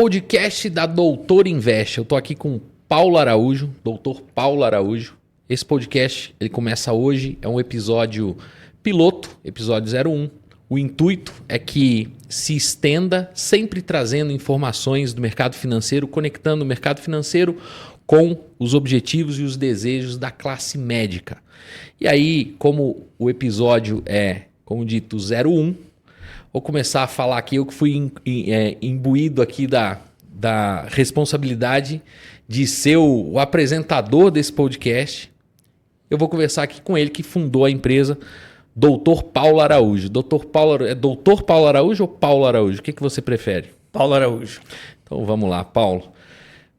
podcast da Doutor Invest. Eu tô aqui com Paulo Araújo, Doutor Paulo Araújo. Esse podcast, ele começa hoje, é um episódio piloto, episódio 01. O intuito é que se estenda, sempre trazendo informações do mercado financeiro, conectando o mercado financeiro com os objetivos e os desejos da classe médica. E aí, como o episódio é, como dito, 01, vou começar a falar aqui, eu que fui imbuído aqui da responsabilidade de ser o apresentador desse podcast. Eu vou conversar aqui com ele que fundou a empresa Doutor Paulo Araújo. Doutor Paulo Araújo ou Paulo Araújo? O que você prefere? Paulo Araújo. Então vamos lá, Paulo.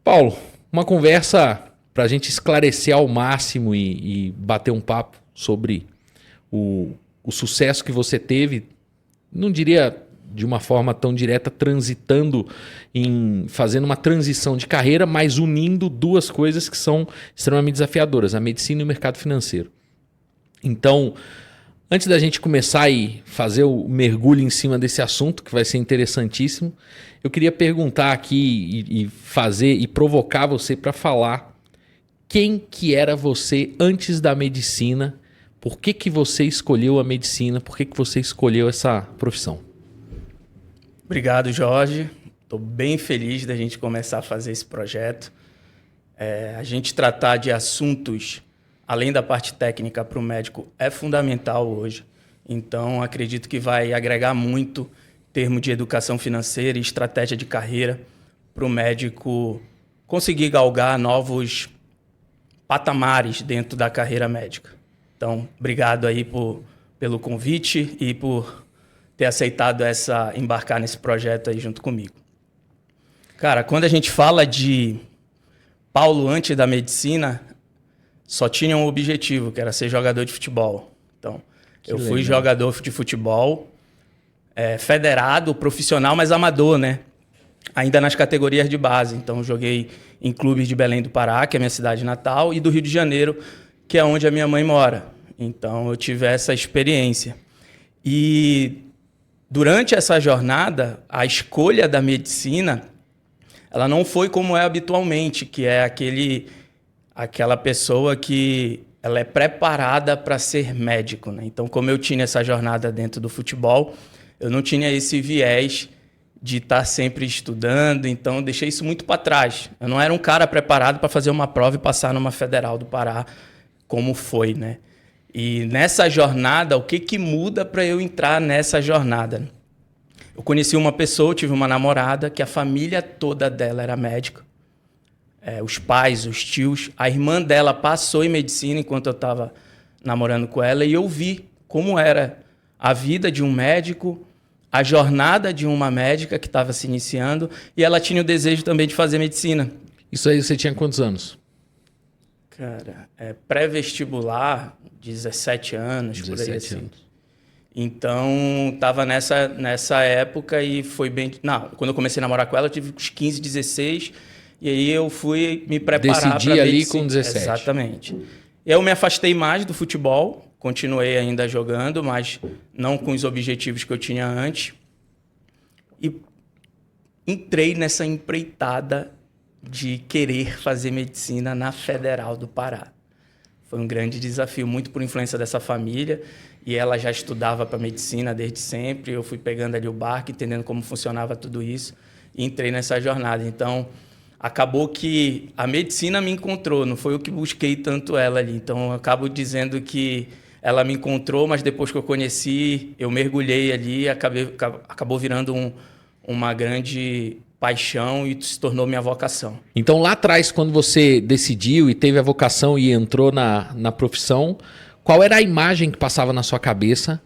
Paulo, uma conversa para a gente esclarecer ao máximo e bater um papo sobre o sucesso que você teve, não diria de uma forma tão direta, fazendo uma transição de carreira, mas unindo duas coisas que são extremamente desafiadoras, a medicina e o mercado financeiro. Então, antes da gente começar e fazer o mergulho em cima desse assunto, que vai ser interessantíssimo, eu queria perguntar aqui e provocar você para falar quem que era você antes da medicina, por que você escolheu a medicina, por que você escolheu essa profissão? Obrigado, Jorge. Estou bem feliz da gente começar a fazer esse projeto. A gente tratar de assuntos, além da parte técnica para o médico, é fundamental hoje. Então, acredito que vai agregar muito em termos de educação financeira e estratégia de carreira para o médico conseguir galgar novos patamares dentro da carreira médica. Então, obrigado aí pelo convite e por ter aceitado embarcar nesse projeto aí junto comigo. Cara, quando a gente fala de Paulo antes da medicina, só tinha um objetivo, que era ser jogador de futebol. Então, eu fui jogador de futebol, federado, profissional, mas amador, né? Ainda nas categorias de base. Então, joguei em clubes de Belém do Pará, que é a minha cidade natal, e do Rio de Janeiro, que é onde a minha mãe mora. Então, eu tive essa experiência. E durante essa jornada, a escolha da medicina, ela não foi como é habitualmente, que é aquela pessoa que ela é preparada para ser médico, né? Então, como eu tinha essa jornada dentro do futebol, eu não tinha esse viés de estar sempre estudando, então eu deixei isso muito para trás. Eu não era um cara preparado para fazer uma prova e passar numa Federal do Pará, como foi, né? E nessa jornada, o que muda para eu entrar nessa jornada? Eu conheci uma pessoa, tive uma namorada, que a família toda dela era médica. Os pais, os tios. A irmã dela passou em medicina enquanto eu estava namorando com ela, e eu vi como era a vida de um médico, a jornada de uma médica que estava se iniciando, e ela tinha o desejo também de fazer medicina. Isso aí você tinha quantos anos? Cara, pré-vestibular, 17 anos, 17 por aí assim. anos. Então, estava nessa época e foi bem... Não, quando eu comecei a namorar com ela, eu tive uns 15, 16, e aí eu fui me preparar para medicina. Decidi ali com 17. Exatamente. Eu me afastei mais do futebol, continuei ainda jogando, mas não com os objetivos que eu tinha antes. E entrei nessa empreitada de querer fazer medicina na Federal do Pará. Foi um grande desafio, muito por influência dessa família, e ela já estudava para medicina desde sempre. Eu fui pegando ali o barco, entendendo como funcionava tudo isso, e entrei nessa jornada. Então, acabou que a medicina me encontrou, não foi eu que busquei tanto ela ali. Então, eu acabo dizendo que ela me encontrou, mas depois que eu conheci, eu mergulhei ali e acabou virando uma grande paixão e se tornou minha vocação. Então, lá atrás, quando você decidiu e teve a vocação e entrou na profissão, qual era a imagem que passava na sua cabeça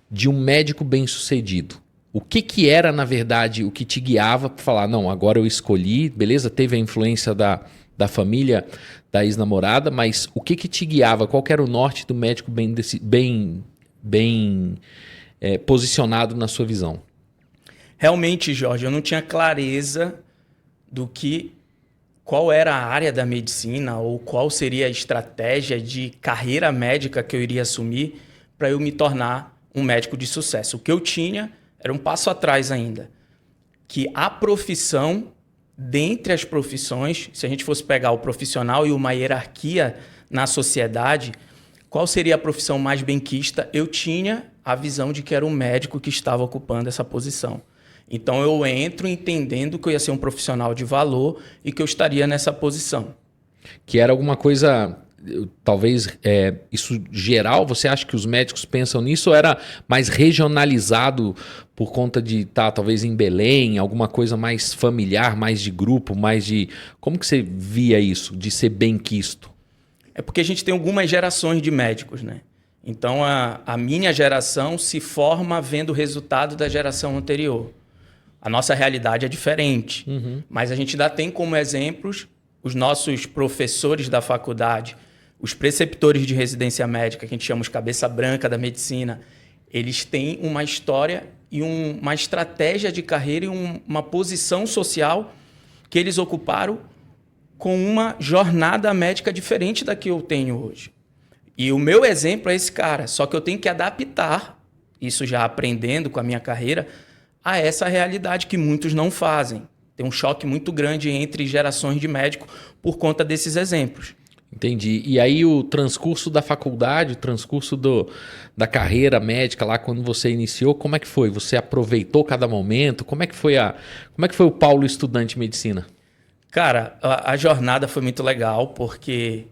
de um médico bem-sucedido? O que era, na verdade, o que te guiava para falar, não, agora eu escolhi, beleza, teve a influência da família, da ex-namorada, mas o que te guiava? Qual que era o norte do médico bem posicionado na sua visão? Realmente, Jorge, eu não tinha clareza qual era a área da medicina ou qual seria a estratégia de carreira médica que eu iria assumir para eu me tornar um médico de sucesso. O que eu tinha era um passo atrás ainda, que a profissão dentre as profissões, se a gente fosse pegar o profissional e uma hierarquia na sociedade, qual seria a profissão mais benquista? Eu tinha a visão de que era o médico que estava ocupando essa posição. Então, eu entro entendendo que eu ia ser um profissional de valor e que eu estaria nessa posição. Que era alguma coisa, talvez, isso geral? Você acha que os médicos pensam nisso ou era mais regionalizado por conta de estar talvez em Belém, alguma coisa mais familiar, mais de grupo, mais de... Como que você via isso, de ser benquisto? É porque a gente tem algumas gerações de médicos, né? Então, a minha geração se forma vendo o resultado da geração anterior. A nossa realidade é diferente, mas a gente ainda tem como exemplos os nossos professores da faculdade, os preceptores de residência médica, que a gente chama os cabeça branca da medicina. Eles têm uma história e uma estratégia de carreira e uma posição social que eles ocuparam com uma jornada médica diferente da que eu tenho hoje. E o meu exemplo é esse cara, só que eu tenho que adaptar, isso já aprendendo com a minha carreira, a essa realidade que muitos não fazem. Tem um choque muito grande entre gerações de médico por conta desses exemplos. Entendi. E aí o transcurso da faculdade, o transcurso da carreira médica lá quando você iniciou, como é que foi? Você aproveitou cada momento? Como é que foi o Paulo estudante de medicina? Cara, a jornada foi muito legal porque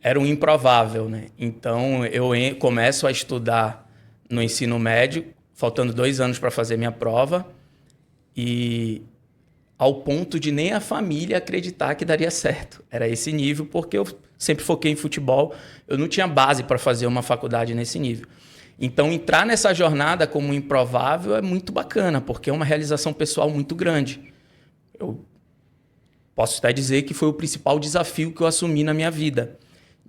era um improvável, né? Então eu começo a estudar no ensino médio, faltando 2 anos para fazer minha prova, e ao ponto de nem a família acreditar que daria certo. Era esse nível, porque eu sempre foquei em futebol, eu não tinha base para fazer uma faculdade nesse nível. Então, entrar nessa jornada como improvável é muito bacana, porque é uma realização pessoal muito grande. Eu posso até dizer que foi o principal desafio que eu assumi na minha vida,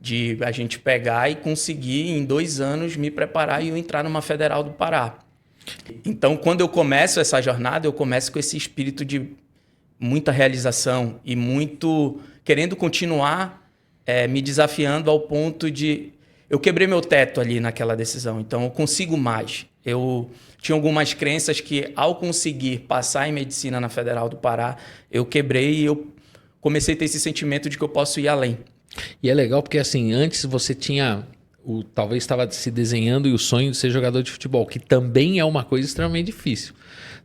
de a gente pegar e conseguir, em 2 anos, me preparar e eu entrar numa Federal do Pará. Então, quando eu começo essa jornada, eu começo com esse espírito de muita realização e muito querendo continuar me desafiando ao ponto de... Eu quebrei meu teto ali naquela decisão, então eu consigo mais. Eu tinha algumas crenças que, ao conseguir passar em medicina na Federal do Pará, eu quebrei e eu comecei a ter esse sentimento de que eu posso ir além. E é legal porque, assim, antes você tinha... talvez estava se desenhando o sonho de ser jogador de futebol, que também é uma coisa extremamente difícil.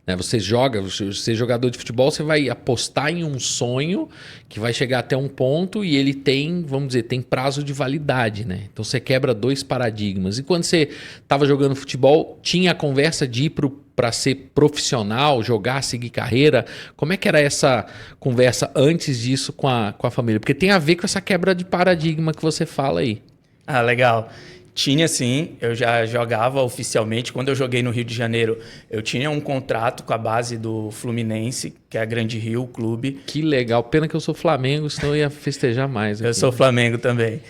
Né? Você ser jogador de futebol, você vai apostar em um sonho que vai chegar até um ponto e ele tem, vamos dizer, tem prazo de validade. Né? Então você quebra 2 paradigmas. E quando você estava jogando futebol, tinha a conversa de ir para ser profissional, jogar, seguir carreira. Como é que era essa conversa antes disso com a família? Porque tem a ver com essa quebra de paradigma que você fala aí. Ah, legal. Tinha sim, eu já jogava oficialmente. Quando eu joguei no Rio de Janeiro, eu tinha um contrato com a base do Fluminense, que é a Grande Rio Clube. Que legal. Pena que eu sou Flamengo, senão eu ia festejar mais. Eu sou Flamengo também.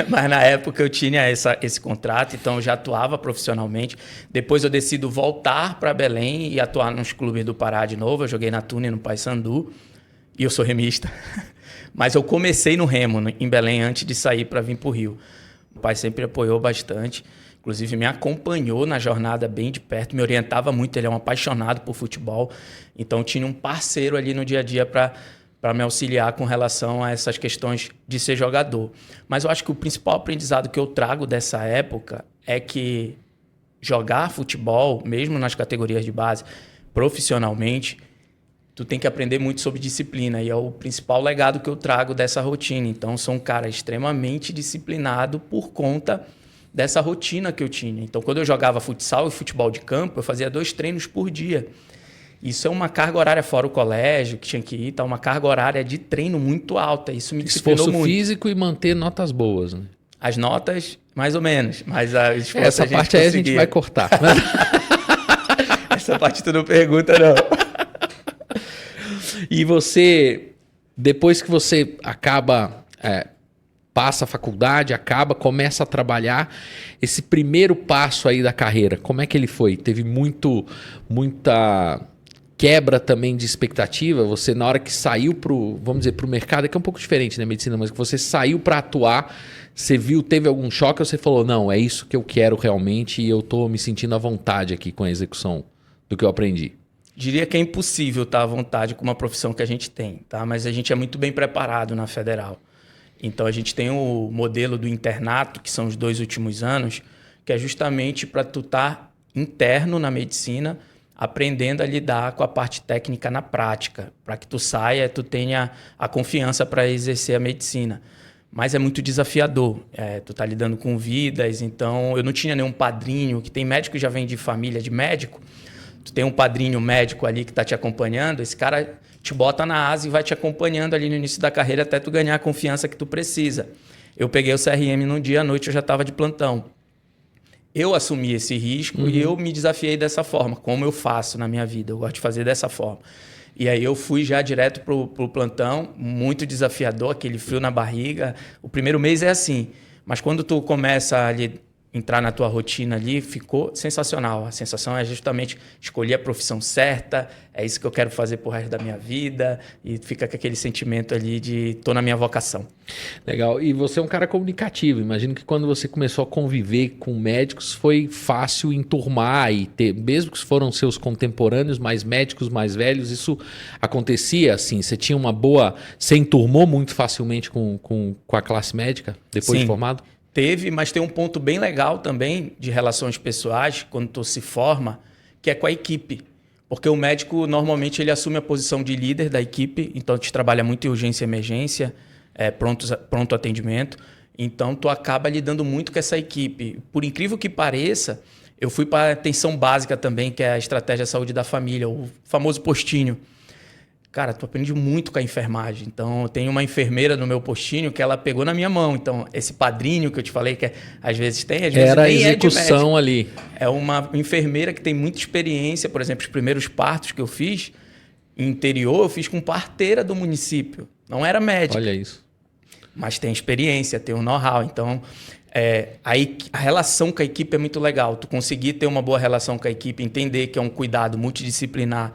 mas na época eu tinha esse contrato, então eu já atuava profissionalmente. Depois eu decido voltar para Belém e atuar nos clubes do Pará de novo. Eu joguei na Tuna e no Paysandu. E eu sou remista. Mas eu comecei no remo, em Belém, antes de sair para vir para o Rio. O pai sempre apoiou bastante, inclusive me acompanhou na jornada bem de perto, me orientava muito, ele é um apaixonado por futebol, então tinha um parceiro ali no dia a dia para me auxiliar com relação a essas questões de ser jogador. Mas eu acho que o principal aprendizado que eu trago dessa época é que jogar futebol, mesmo nas categorias de base, profissionalmente, tu tem que aprender muito sobre disciplina e é o principal legado que eu trago dessa rotina. Então, sou um cara extremamente disciplinado por conta dessa rotina que eu tinha. Então, quando eu jogava futsal e futebol de campo, eu fazia 2 treinos por dia. Isso é uma carga horária fora o colégio, que tinha que ir, tá? Uma carga horária de treino muito alta. Isso me disciplinou muito. Esforço físico e manter notas boas, né? As notas, mais ou menos. Mas a esforço essa parte aí a gente vai cortar. Essa parte tu não pergunta, não. E você, depois que você acaba, passa a faculdade, começa a trabalhar, esse primeiro passo aí da carreira, como é que ele foi? Teve muita quebra também de expectativa? Você, na hora que saiu vamos dizer, pro mercado, que é um pouco diferente da medicina, mas que você saiu para atuar, você viu, teve algum choque ou você falou, não, é isso que eu quero realmente e eu tô me sentindo à vontade aqui com a execução do que eu aprendi? Diria que é impossível estar à vontade com uma profissão que a gente tem, tá? Mas a gente é muito bem preparado na Federal. Então, a gente tem o modelo do internato, que são os 2 últimos anos, que é justamente para tu estar interno na medicina, aprendendo a lidar com a parte técnica na prática, para que tu saia, tu tenha a confiança para exercer a medicina. Mas é muito desafiador. Tu tá lidando com vidas, então eu não tinha nenhum padrinho, que tem médico que já vem de família de médico. Tu tem um padrinho médico ali que está te acompanhando, esse cara te bota na asa e vai te acompanhando ali no início da carreira até tu ganhar a confiança que tu precisa. Eu peguei o CRM num dia, à noite eu já estava de plantão. Eu assumi esse risco e eu me desafiei dessa forma, como eu faço na minha vida. Eu gosto de fazer dessa forma. E aí eu fui já direto pro plantão, muito desafiador, aquele frio na barriga. O primeiro mês é assim, mas quando tu começa ali entrar na tua rotina ali, ficou sensacional. A sensação é justamente escolher a profissão certa, é isso que eu quero fazer pro resto da minha vida, e fica com aquele sentimento ali de tô na minha vocação. Legal. E você é um cara comunicativo. Imagino que quando você começou a conviver com médicos, foi fácil enturmar e ter, mesmo que foram seus contemporâneos, mais médicos mais velhos, isso acontecia assim? Você tinha uma boa... Você enturmou muito facilmente com a classe médica, depois de formado? Teve, mas tem um ponto bem legal também de relações pessoais, quando tu se forma, que é com a equipe. Porque o médico, normalmente, ele assume a posição de líder da equipe, então tu trabalha muito em urgência e emergência, pronto atendimento, então tu acaba lidando muito com essa equipe. Por incrível que pareça, eu fui para a atenção básica também, que é a estratégia de saúde da família, o famoso postinho. Cara, tu aprende muito com a enfermagem. Então, eu tenho uma enfermeira no meu postinho que ela pegou na minha mão. Então, esse padrinho que eu te falei, que às vezes tem, às vezes era nem a execução ali. É uma enfermeira que tem muita experiência. Por exemplo, os primeiros partos que eu fiz, interior, eu fiz com parteira do município. Não era médica. Olha isso. Mas tem experiência, tem um know-how. Então, a relação com a equipe é muito legal. Tu conseguir ter uma boa relação com a equipe, entender que é um cuidado multidisciplinar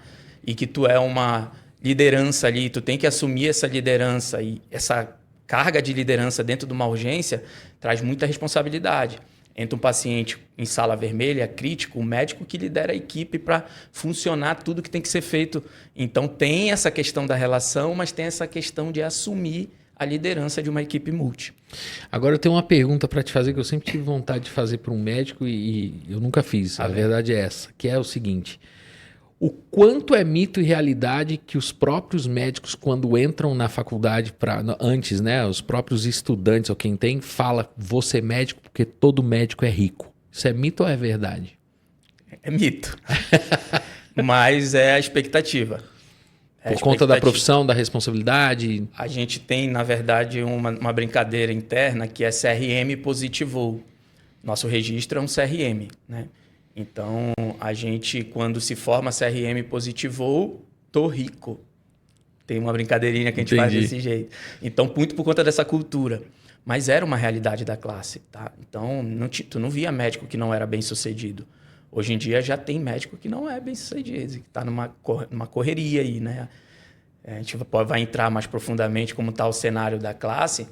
e que tu é uma liderança ali, tu tem que assumir essa liderança e essa carga de liderança dentro de uma urgência traz muita responsabilidade. Entra um paciente em sala vermelha, crítico, o médico que lidera a equipe para funcionar tudo que tem que ser feito. Então tem essa questão da relação, mas tem essa questão de assumir a liderança de uma equipe multi. Agora eu tenho uma pergunta para te fazer que eu sempre tive vontade de fazer para um médico e eu nunca fiz. A verdade é essa, que é o seguinte: o quanto é mito e realidade que os próprios médicos, quando entram na faculdade, antes, né, os próprios estudantes ou quem tem, fala, vou ser médico porque todo médico é rico. Isso é mito ou é verdade? É mito. Mas é a expectativa. Por conta da profissão, da responsabilidade? A gente tem, na verdade, uma brincadeira interna que é CRM positivou. Nosso registro é um CRM, né? Então, a gente, quando se forma CRM positivou, tô rico. Tem uma brincadeirinha que a gente faz desse jeito. Então, muito por conta dessa cultura. Mas era uma realidade da classe, tá? Então, tu não via médico que não era bem sucedido. Hoje em dia já tem médico que não é bem sucedido, que está numa correria aí, né? A gente vai entrar mais profundamente como está o cenário da classe,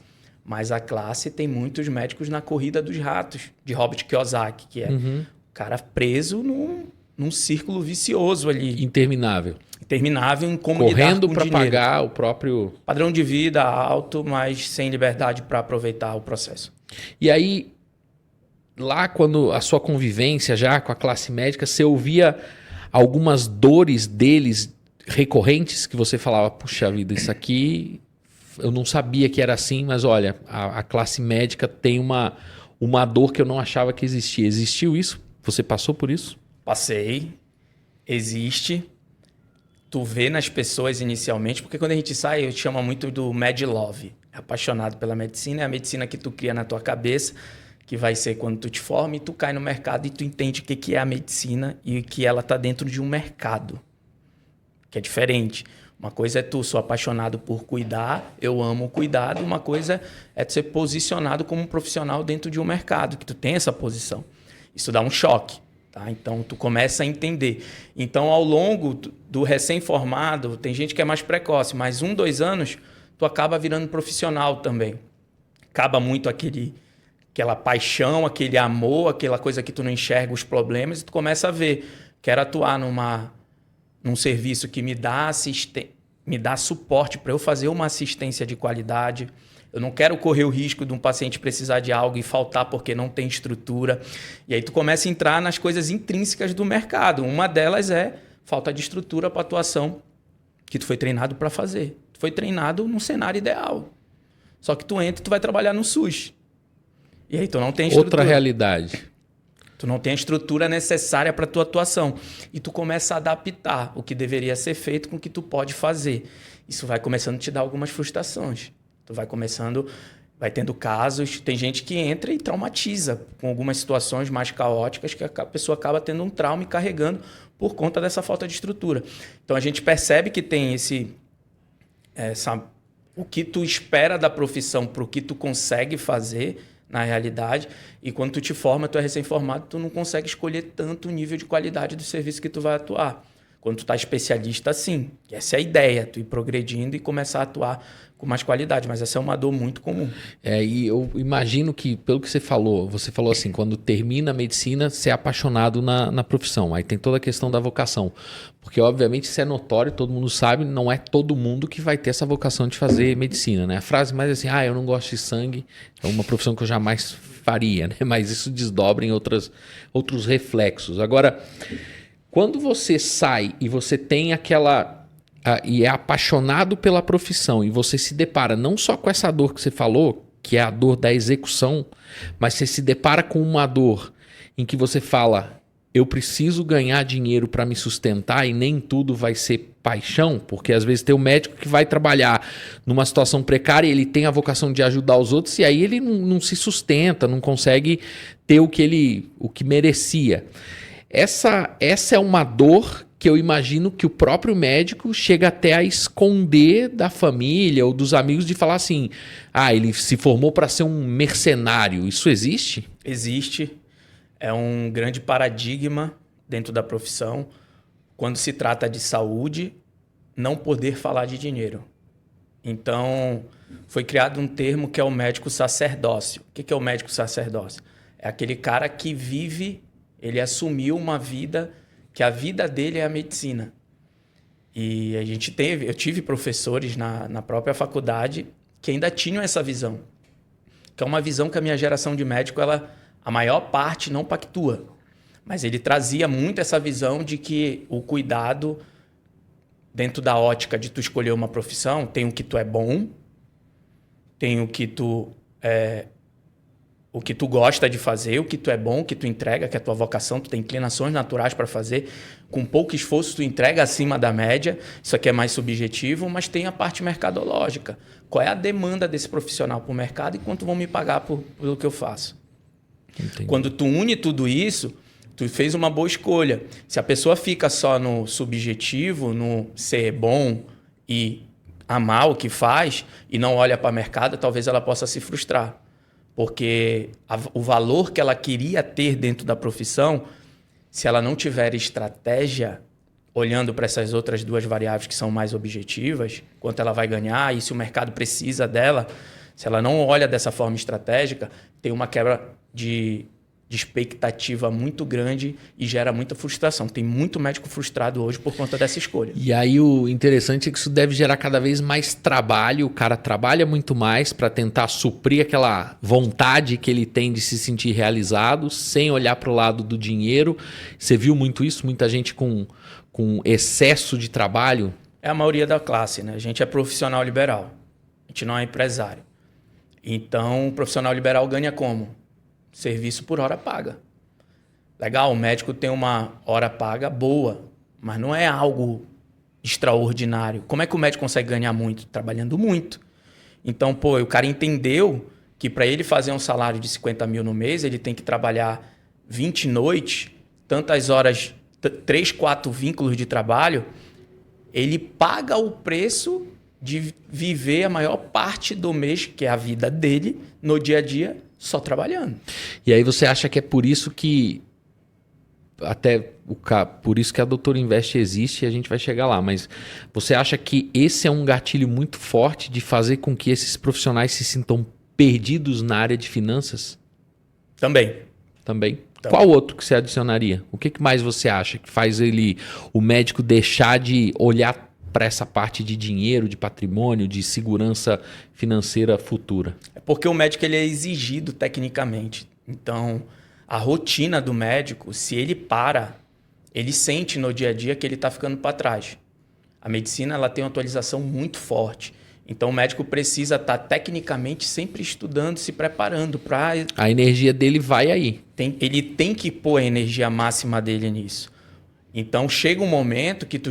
mas a classe tem muitos médicos na corrida dos ratos, de Robert Kiyosaki, que é o cara preso num círculo vicioso ali. Interminável. Interminável em como correndo lidar com para pagar o próprio... Padrão de vida alto, mas sem liberdade para aproveitar o processo. E aí, lá quando a sua convivência já com a classe médica, você ouvia algumas dores deles recorrentes que você falava, puxa vida, isso aqui eu não sabia que era assim, mas olha, a classe médica tem uma dor que eu não achava que existia. Existiu isso? Você passou por isso? Passei. Existe. Tu vê nas pessoas inicialmente, porque quando a gente sai, eu te chamo muito do Mad Love. É apaixonado pela medicina, é a medicina que tu cria na tua cabeça, que vai ser quando tu te forma e tu cai no mercado e tu entende o que é a medicina e que ela está dentro de um mercado, que é diferente. Uma coisa é tu, sou apaixonado por cuidar, eu amo o cuidado. Uma coisa é tu ser posicionado como um profissional dentro de um mercado, que tu tem essa posição. Isso dá um choque, tá? Então, tu começa a entender. Então, ao longo do recém-formado, tem gente que é mais precoce, mas 1, 2 anos, tu acaba virando profissional também. Acaba muito aquela paixão, aquele amor, aquela coisa que tu não enxerga os problemas e tu começa a ver. Quero atuar num serviço que me dá suporte para eu fazer uma assistência de qualidade. Eu não quero correr o risco de um paciente precisar de algo e faltar porque não tem estrutura. E aí tu começa a entrar nas coisas intrínsecas do mercado. Uma delas é falta de estrutura para atuação que tu foi treinado para fazer. Tu foi treinado num cenário ideal. Só que tu entra e tu vai trabalhar no SUS. E aí tu não tem estrutura. Outra realidade. Tu não tem a estrutura necessária para a tua atuação. E tu começa a adaptar o que deveria ser feito com o que tu pode fazer. Isso vai começando a te dar algumas frustrações. Tu vai tendo casos, tem gente que entra e traumatiza com algumas situações mais caóticas que a pessoa acaba tendo um trauma e carregando por conta dessa falta de estrutura. Então a gente percebe que tem o que tu espera da profissão para o que tu consegue fazer na realidade, e quando tu te forma, tu é recém-formado, tu não consegue escolher tanto o nível de qualidade do serviço que tu vai atuar. Quando tu tá especialista, sim. Essa é a ideia, tu ir progredindo e começar a atuar com mais qualidade, mas essa é uma dor muito comum. E eu imagino que, pelo que você falou assim, quando termina a medicina, você é apaixonado na profissão. Aí tem toda a questão da vocação. Porque, obviamente, isso é notório, todo mundo sabe, não é todo mundo que vai ter essa vocação de fazer medicina, né? A frase mais assim, eu não gosto de sangue, é uma profissão que eu jamais faria, né? Mas isso desdobra em outros reflexos. Agora, quando você sai e você tem e é apaixonado pela profissão e você se depara não só com essa dor que você falou, que é a dor da execução, mas você se depara com uma dor em que você fala, eu preciso ganhar dinheiro para me sustentar e nem tudo vai ser paixão, porque às vezes tem o médico que vai trabalhar numa situação precária e ele tem a vocação de ajudar os outros e aí ele não se sustenta, não consegue ter o que merecia. Essa é uma dor que eu imagino que o próprio médico chega até a esconder da família ou dos amigos de falar assim, ele se formou para ser um mercenário. Isso existe? Existe. É um grande paradigma dentro da profissão. Quando se trata de saúde, não poder falar de dinheiro. Então, foi criado um termo que é o médico sacerdócio. O que é o médico sacerdócio? É aquele cara que ele assumiu uma vida que a vida dele é a medicina. E eu tive professores na própria faculdade que ainda tinham essa visão. Que é uma visão que a minha geração de médico, a maior parte não pactua. Mas ele trazia muito essa visão de que o cuidado, dentro da ótica de tu escolher uma profissão, tem o que tu é bom, tem o que tu gosta de fazer, o que tu é bom, o que tu entrega, que é a tua vocação, tu tem inclinações naturais para fazer, com pouco esforço tu entrega acima da média, isso aqui é mais subjetivo, mas tem a parte mercadológica. Qual é a demanda desse profissional para o mercado e quanto vão me pagar pelo que eu faço? Entendi. Quando tu une tudo isso, tu fez uma boa escolha. Se a pessoa fica só no subjetivo, no ser bom e amar o que faz e não olha para o mercado, talvez ela possa se frustrar. Porque o valor que ela queria ter dentro da profissão, se ela não tiver estratégia, olhando para essas outras duas variáveis que são mais objetivas, quanto ela vai ganhar e se o mercado precisa dela, se ela não olha dessa forma estratégica, tem uma quebra de expectativa muito grande e gera muita frustração. Tem muito médico frustrado hoje por conta dessa escolha. E aí o interessante é que isso deve gerar cada vez mais trabalho. O cara trabalha muito mais para tentar suprir aquela vontade que ele tem de se sentir realizado, sem olhar para o lado do dinheiro. Você viu muito isso? Muita gente com excesso de trabalho? É a maioria da classe, né? A gente é profissional liberal. A gente não é empresário. Então, o profissional liberal ganha como? Serviço por hora paga. Legal, o médico tem uma hora paga boa, mas não é algo extraordinário. Como é que o médico consegue ganhar muito? Trabalhando muito. Então, o cara entendeu que para ele fazer um salário de 50 mil no mês, ele tem que trabalhar 20 noites, tantas horas, 3, 4 vínculos de trabalho, ele paga o preço de viver a maior parte do mês, que é a vida dele, no dia a dia, só trabalhando. E aí você acha que é por isso que por isso que a Doutor Invest existe e a gente vai chegar lá, mas você acha que esse é um gatilho muito forte de fazer com que esses profissionais se sintam perdidos na área de finanças? Também. Então, qual outro que você adicionaria? O que mais você acha que faz o médico deixar de olhar para essa parte de dinheiro, de patrimônio, de segurança financeira futura? é porque o médico ele é exigido tecnicamente. Então, a rotina do médico, se ele para, ele sente no dia a dia que ele está ficando para trás. A medicina ela tem uma atualização muito forte. Então, o médico precisa estar tecnicamente sempre estudando, se preparando para... A energia dele vai aí. Ele tem que pôr a energia máxima dele nisso. Então, chega um momento que tu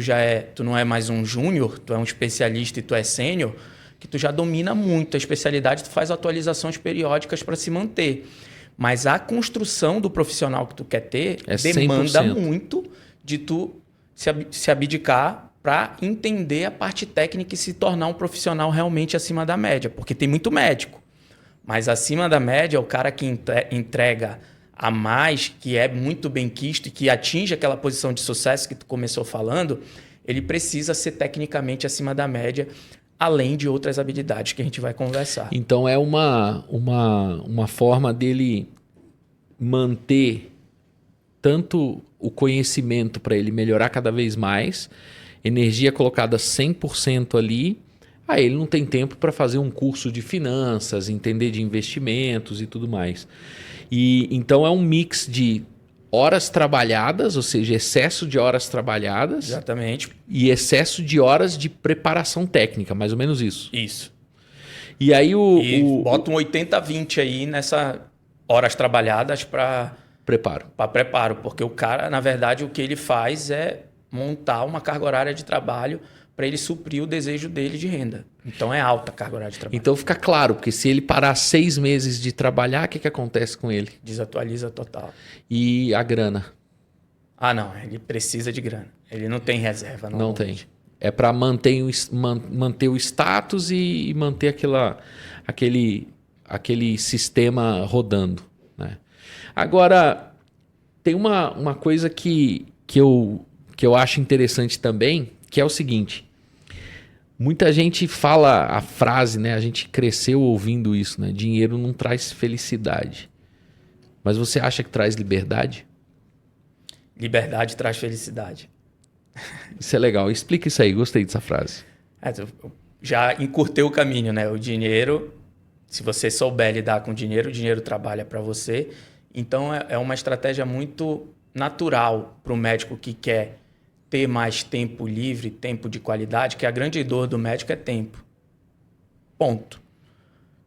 não é mais um júnior, tu é um especialista e tu é sênior, que tu já domina muito a especialidade, tu faz atualizações periódicas para se manter. Mas a construção do profissional que tu quer ter demanda 100%. muito de tu se abdicar para entender a parte técnica e se tornar um profissional realmente acima da média. Porque tem muito médico, mas acima da média é o cara que entrega a mais, que é muito bem quisto e que atinge aquela posição de sucesso que tu começou falando, ele precisa ser tecnicamente acima da média, além de outras habilidades que a gente vai conversar. Então é uma forma dele manter tanto o conhecimento para ele melhorar cada vez mais, energia colocada 100% ali, aí ele não tem tempo para fazer um curso de finanças, entender de investimentos e tudo mais. E então é um mix de horas trabalhadas, ou seja, excesso de horas trabalhadas. Exatamente. E excesso de horas de preparação técnica, mais ou menos isso. Isso. E aí bota um 80-20 aí nessa horas trabalhadas para preparo. Para preparo, porque o cara, na verdade, o que ele faz é montar uma carga horária de trabalho para ele suprir o desejo dele de renda. Então é alta a carga horária de trabalho. Então fica claro, porque se ele parar 6 meses de trabalhar, o que acontece com ele? Desatualiza total. E a grana? Ah, não. Ele precisa de grana. Ele não tem reserva. Não tem. É para manter o status e manter aquele sistema rodando, né? Agora, tem uma coisa que eu acho interessante também, que é o seguinte. Muita gente fala a frase, né? A gente cresceu ouvindo isso, né? Dinheiro não traz felicidade. Mas você acha que traz liberdade? Liberdade traz felicidade. Isso é legal. Explica isso aí. Gostei dessa frase. Já encurtei o caminho, né? O dinheiro, se você souber lidar com o dinheiro trabalha para você. Então, é uma estratégia muito natural para o médico que quer ter mais tempo livre, tempo de qualidade, que a grande dor do médico é tempo. Ponto.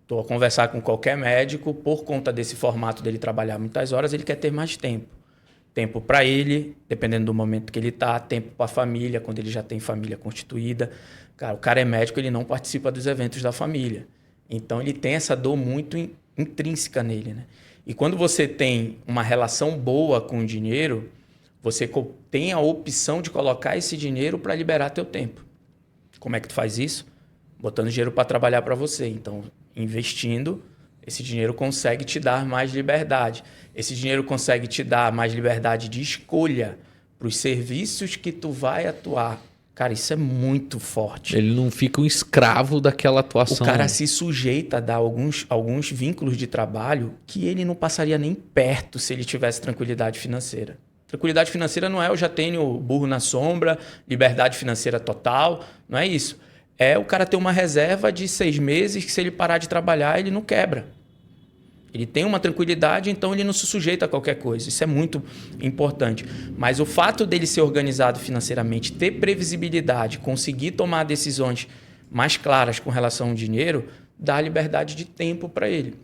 Estou a conversar com qualquer médico, por conta desse formato dele trabalhar muitas horas, ele quer ter mais tempo. Tempo para ele, dependendo do momento que ele está, tempo para a família, quando ele já tem família constituída. Cara, o cara é médico, ele não participa dos eventos da família. Então, ele tem essa dor muito intrínseca nele, né? E quando você tem uma relação boa com o dinheiro, você tem a opção de colocar esse dinheiro para liberar teu tempo. Como é que tu faz isso? Botando dinheiro para trabalhar para você. Então, investindo, esse dinheiro consegue te dar mais liberdade. Esse dinheiro consegue te dar mais liberdade de escolha para os serviços que tu vai atuar. Cara, isso é muito forte. Ele não fica um escravo daquela atuação. O cara se sujeita a dar alguns vínculos de trabalho que ele não passaria nem perto se ele tivesse tranquilidade financeira. Tranquilidade financeira não é eu já tenho burro na sombra, liberdade financeira total, não é isso. É o cara ter uma reserva de 6 meses que se ele parar de trabalhar, ele não quebra. Ele tem uma tranquilidade, então ele não se sujeita a qualquer coisa. Isso é muito importante. Mas o fato dele ser organizado financeiramente, ter previsibilidade, conseguir tomar decisões mais claras com relação ao dinheiro, dá liberdade de tempo para ele.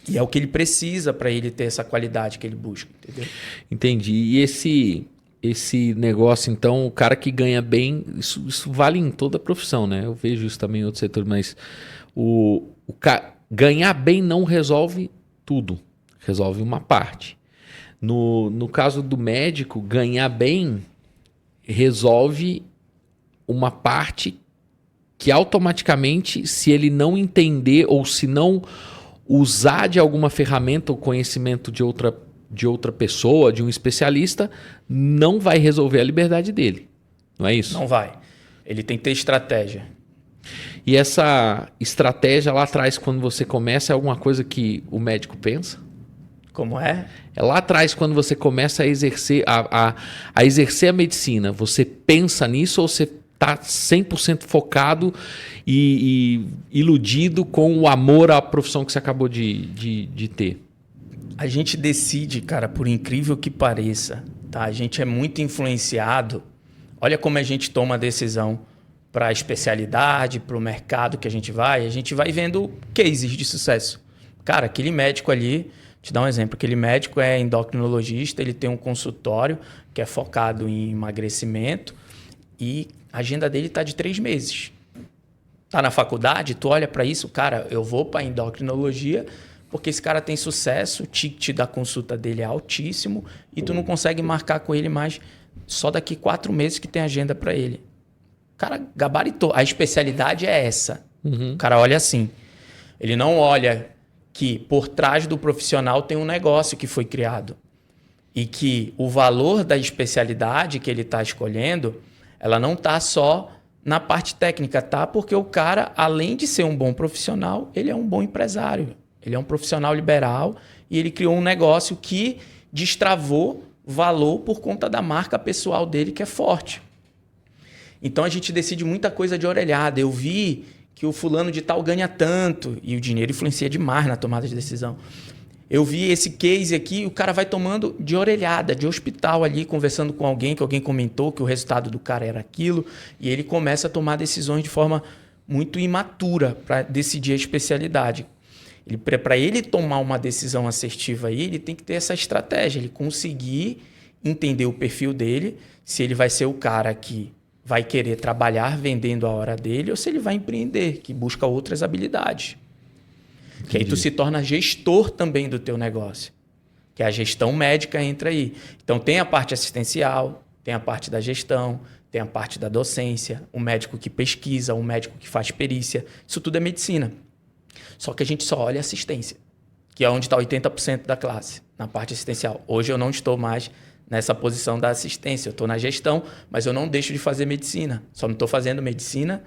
E é o que ele precisa para ele ter essa qualidade que ele busca. Entendeu? Entendi. E esse negócio, então, o cara que ganha bem, isso vale em toda a profissão, né? Eu vejo isso também em outros setores, mas ganhar bem não resolve tudo, resolve uma parte. No caso do médico, ganhar bem resolve uma parte que automaticamente, se ele não entender ou se não usar de alguma ferramenta ou conhecimento de outra pessoa, de um especialista, não vai resolver a liberdade dele. Não é isso? Não vai. Ele tem que ter estratégia. E essa estratégia lá atrás, quando você começa, é alguma coisa que o médico pensa? Como é? É lá atrás, quando você começa a exercer a exercer a medicina, você pensa nisso ou você está 100% focado e iludido com o amor à profissão que você acabou de ter? A gente decide, cara, por incrível que pareça, tá? A gente é muito influenciado. Olha como a gente toma a decisão para a especialidade, para o mercado que a gente vai vendo cases de sucesso. Cara, aquele médico ali, te dar um exemplo, aquele médico é endocrinologista, ele tem um consultório que é focado em emagrecimento e a agenda dele está de 3 meses. Tá na faculdade, tu olha para isso, cara, eu vou para endocrinologia porque esse cara tem sucesso, o ticket da consulta dele é altíssimo e tu não consegue marcar com ele mais só daqui 4 meses que tem agenda para ele. Cara, gabaritou. A especialidade é essa. O cara olha assim. Ele não olha que por trás do profissional tem um negócio que foi criado. E que o valor da especialidade que ele está escolhendo, ela não está só na parte técnica, tá? Porque o cara, além de ser um bom profissional, ele é um bom empresário. Ele é um profissional liberal e ele criou um negócio que destravou valor por conta da marca pessoal dele, que é forte. Então a gente decide muita coisa de orelhada. Eu vi que o fulano de tal ganha tanto e o dinheiro influencia demais na tomada de decisão. Eu vi esse case aqui, o cara vai tomando de orelhada, de hospital ali, conversando com alguém, que alguém comentou que o resultado do cara era aquilo, e ele começa a tomar decisões de forma muito imatura para decidir a especialidade. Para ele tomar uma decisão assertiva aí, ele tem que ter essa estratégia, ele conseguir entender o perfil dele, se ele vai ser o cara que vai querer trabalhar vendendo a hora dele ou se ele vai empreender, que busca outras habilidades. Entendi. Que aí tu se torna gestor também do teu negócio, que a gestão médica entra aí. Então tem a parte assistencial, tem a parte da gestão, tem a parte da docência, o médico que pesquisa, o médico que faz perícia, isso tudo é medicina. Só que a gente só olha assistência, que é onde está 80% da classe, na parte assistencial. Hoje eu não estou mais nessa posição da assistência, eu estou na gestão, mas eu não deixo de fazer medicina. Só não estou fazendo medicina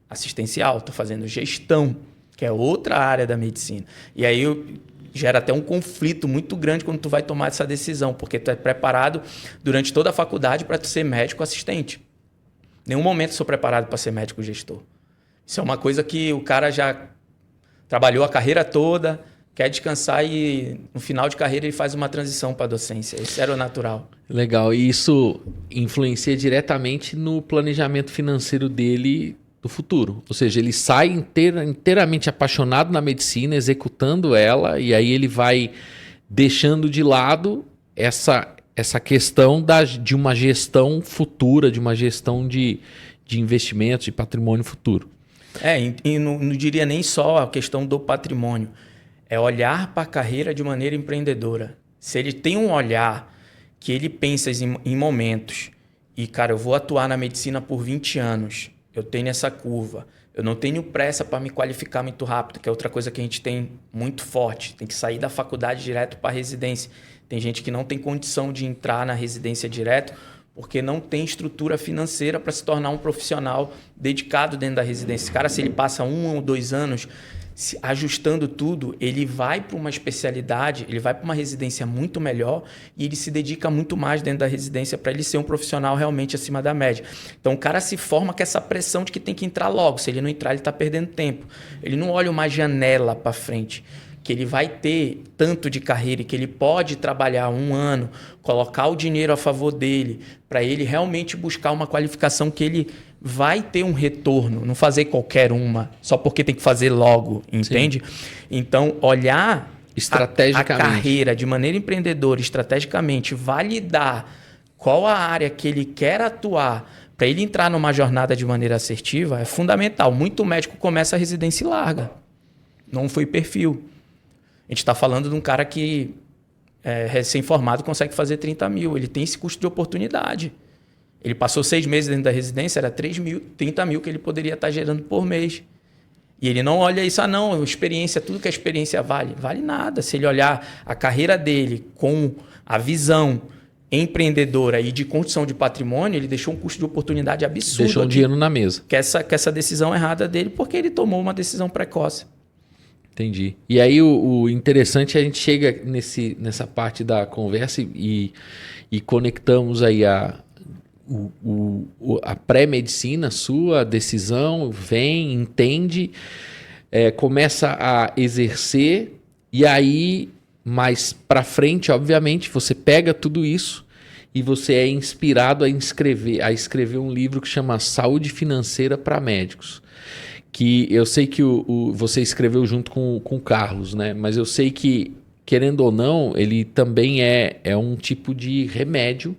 assistencial, estou fazendo gestão, que é outra área da medicina. E aí gera até um conflito muito grande quando tu vai tomar essa decisão, porque tu é preparado durante toda a faculdade para tu ser médico assistente. Em nenhum momento sou preparado para ser médico gestor. Isso é uma coisa que o cara já trabalhou a carreira toda, quer descansar e no final de carreira ele faz uma transição para a docência. Isso era o natural. Legal. E isso influencia diretamente no planejamento financeiro dele do futuro. Ou seja, ele sai inteiramente apaixonado na medicina, executando ela, e aí ele vai deixando de lado essa questão de uma gestão futura, de uma gestão de investimentos, de patrimônio futuro. E não diria nem só a questão do patrimônio. É olhar para a carreira de maneira empreendedora. Se ele tem um olhar que ele pensa em momentos e, cara, eu vou atuar na medicina por 20 anos, eu tenho essa curva, eu não tenho pressa para me qualificar muito rápido, que é outra coisa que a gente tem muito forte. Tem que sair da faculdade direto para a residência. Tem gente que não tem condição de entrar na residência direto porque não tem estrutura financeira para se tornar um profissional dedicado dentro da residência. Esse cara, se ele passa 1 ou 2 anos ajustando tudo, ele vai para uma especialidade, ele vai para uma residência muito melhor e ele se dedica muito mais dentro da residência para ele ser um profissional realmente acima da média. Então o cara se forma com essa pressão de que tem que entrar logo. Se ele não entrar, ele está perdendo tempo. Ele não olha uma janela para frente, que ele vai ter tanto de carreira e que ele pode trabalhar 1 ano, colocar o dinheiro a favor dele, para ele realmente buscar uma qualificação que ele vai ter um retorno, não fazer qualquer uma, só porque tem que fazer logo, entende? Sim. Então, olhar a carreira de maneira empreendedora, estrategicamente, validar qual a área que ele quer atuar, para ele entrar numa jornada de maneira assertiva, é fundamental. Muito médico começa a residência e larga. Não foi perfil. A gente está falando de um cara que recém-formado consegue fazer 30 mil. Ele tem esse custo de oportunidade. Ele passou 6 meses dentro da residência, era 30 mil que ele poderia estar gerando por mês. E ele não olha isso, não, experiência, tudo que a experiência vale. Vale nada. Se ele olhar a carreira dele com a visão empreendedora e de construção de patrimônio, ele deixou um custo de oportunidade absurdo. Deixou um dinheiro na mesa. Que essa decisão errada dele, porque ele tomou uma decisão precoce. Entendi. E aí o interessante é a gente chega nessa parte da conversa e conectamos aí a pré-medicina sua, a decisão, vem, entende, começa a exercer e aí mais para frente, obviamente, você pega tudo isso e você é inspirado a escrever um livro que chama Saúde Financeira para Médicos. Que eu sei que você escreveu junto com o Carlos, né? Mas eu sei que, querendo ou não, ele também é um tipo de remédio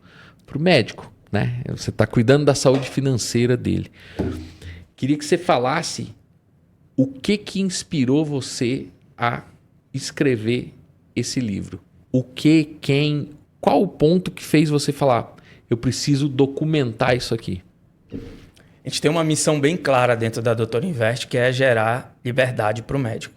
para o médico, né? Você está cuidando da saúde financeira dele. Queria que você falasse o que inspirou você a escrever esse livro. Qual o ponto que fez você falar, eu preciso documentar isso aqui? A gente tem uma missão bem clara dentro da Doutor Invest, que é gerar liberdade para o médico.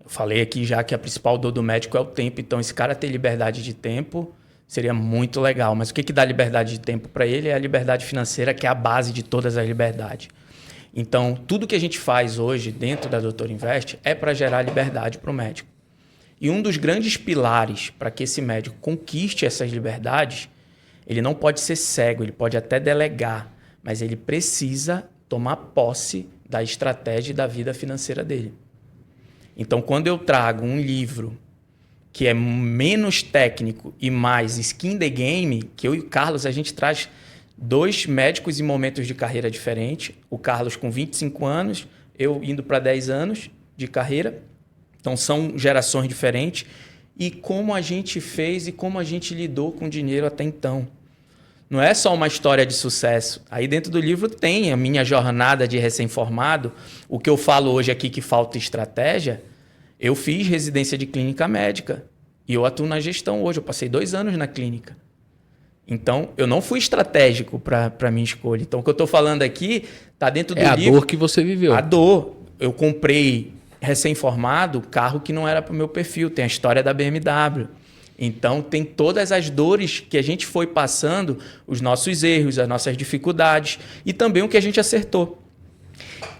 Eu falei aqui já que a principal dor do médico é o tempo, então esse cara ter liberdade de tempo seria muito legal. Mas o que dá liberdade de tempo para ele é a liberdade financeira, que é a base de todas as liberdades. Então, tudo que a gente faz hoje dentro da Doutor Invest é para gerar liberdade para o médico. E um dos grandes pilares para que esse médico conquiste essas liberdades, ele não pode ser cego, ele pode até delegar, mas ele precisa tomar posse da estratégia e da vida financeira dele. Então, quando eu trago um livro que é menos técnico e mais skin the game, que eu e o Carlos, a gente traz 2 médicos em momentos de carreira diferentes. O Carlos com 25 anos, eu indo para 10 anos de carreira. Então, são gerações diferentes. E como a gente fez e como a gente lidou com o dinheiro até então. Não é só uma história de sucesso. Aí dentro do livro tem a minha jornada de recém-formado. O que eu falo hoje aqui que falta estratégia, eu fiz residência de clínica médica. E eu atuo na gestão hoje. Eu passei 2 anos na clínica. Então, eu não fui estratégico para a minha escolha. Então, o que eu estou falando aqui está dentro do livro. É a dor que você viveu. A dor. Eu comprei, recém-formado, carro que não era para o meu perfil. Tem a história da BMW. Então, tem todas as dores que a gente foi passando, os nossos erros, as nossas dificuldades e também o que a gente acertou.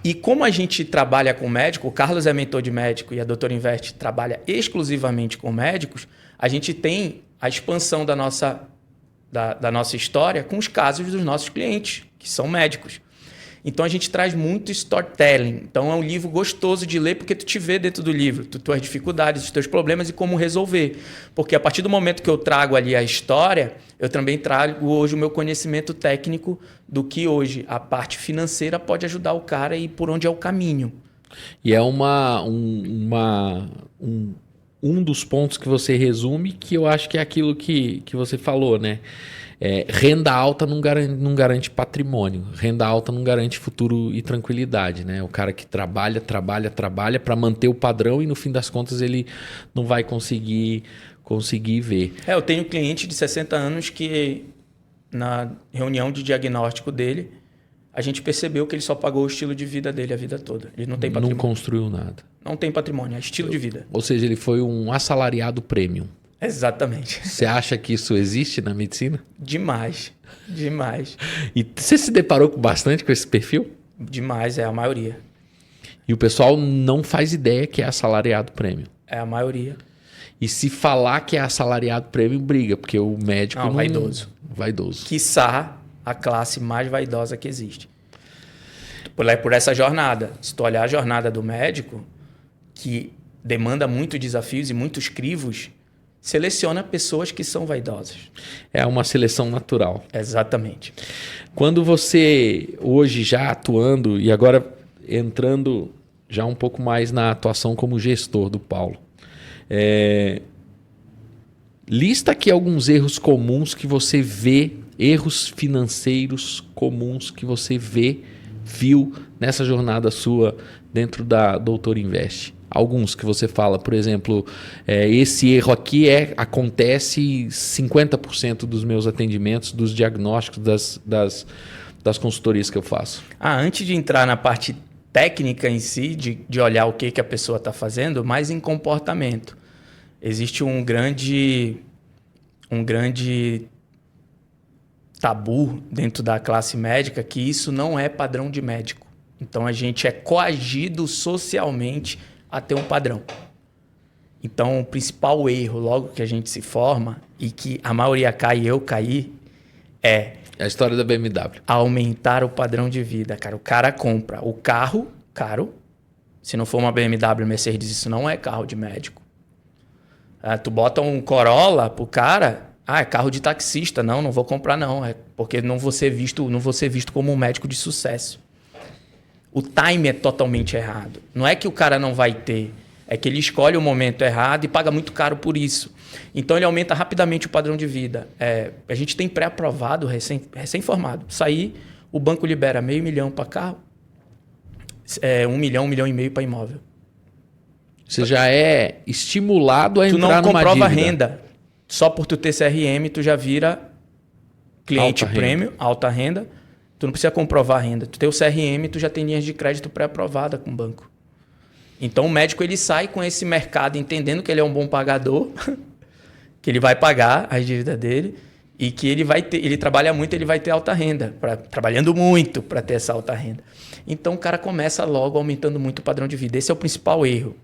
E como a gente trabalha com médico, o Carlos é mentor de médico e a Doutor Invest trabalha exclusivamente com médicos, a gente tem a expansão da nossa história com os casos dos nossos clientes, que são médicos. Então, a gente traz muito storytelling. Então, é um livro gostoso de ler porque tu te vê dentro do livro, tuas dificuldades, os teus problemas e como resolver. Porque a partir do momento que eu trago ali a história, eu também trago hoje o meu conhecimento técnico do que hoje a parte financeira pode ajudar o cara e por onde é o caminho. E é um dos pontos que você resume que eu acho que é aquilo que você falou, né? Renda alta não garante patrimônio. Renda alta não garante futuro e tranquilidade, né? O cara que trabalha para manter o padrão e no fim das contas ele não vai conseguir ver. Eu tenho um cliente de 60 anos que na reunião de diagnóstico dele, a gente percebeu que ele só pagou o estilo de vida dele a vida toda. Ele não tem patrimônio. Não construiu nada. Não tem patrimônio, é estilo de vida. Ou seja, ele foi um assalariado premium. Exatamente. Você acha que isso existe na medicina? Demais. E você se deparou bastante com esse perfil? Demais, é a maioria. E o pessoal não faz ideia que é assalariado premium. É a maioria. E se falar que é assalariado premium, briga, porque o médico não... Vaidoso. Quiçá a classe mais vaidosa que existe. Por essa jornada. Se tu olhar a jornada do médico, que demanda muitos desafios e muitos crivos, seleciona pessoas que são vaidosas. É uma seleção natural. Exatamente. Quando você, hoje já atuando, e agora entrando já um pouco mais na atuação como gestor do Paulo, lista aqui alguns erros comuns que você vê, erros financeiros comuns que você viu nessa jornada sua dentro da Doutor Invest. Alguns que você fala, por exemplo, esse erro aqui acontece 50% dos meus atendimentos, dos diagnósticos, das consultorias que eu faço. Antes de entrar na parte técnica em si, de olhar o que a pessoa está fazendo, mas em comportamento. Existe um grande tabu dentro da classe médica que isso não é padrão de médico. Então, a gente é coagido socialmente a ter um padrão. Então, o principal erro, logo que a gente se forma, e que a maioria cai e eu caí, é a história da BMW. Aumentar o padrão de vida, cara. O cara compra o carro caro. Se não for uma BMW, Mercedes, isso não é carro de médico. Tu bota um Corolla pro cara, é carro de taxista. Não vou comprar não. É porque não vou ser visto como um médico de sucesso. O time é totalmente errado. Não é que o cara não vai ter, é que ele escolhe o momento errado e paga muito caro por isso. Então, ele aumenta rapidamente o padrão de vida. A gente tem pré-aprovado, recém-formado. Sair, o banco libera $500 mil para carro, 1 milhão, 1,5 milhão para imóvel. Você já é estimulado a entrar numa dívida. Tu não comprova renda. Só por tu ter CRM, tu já vira cliente premium, alta renda. Tu não precisa comprovar a renda. Tu tem o CRM, tu já tem linhas de crédito pré-aprovada com o banco. Então, o médico ele sai com esse mercado entendendo que ele é um bom pagador, que ele vai pagar as dívidas dele e que ele trabalha muito, ele vai ter alta renda, trabalhando muito para ter essa alta renda. Então, o cara começa logo aumentando muito o padrão de vida. Esse é o principal erro.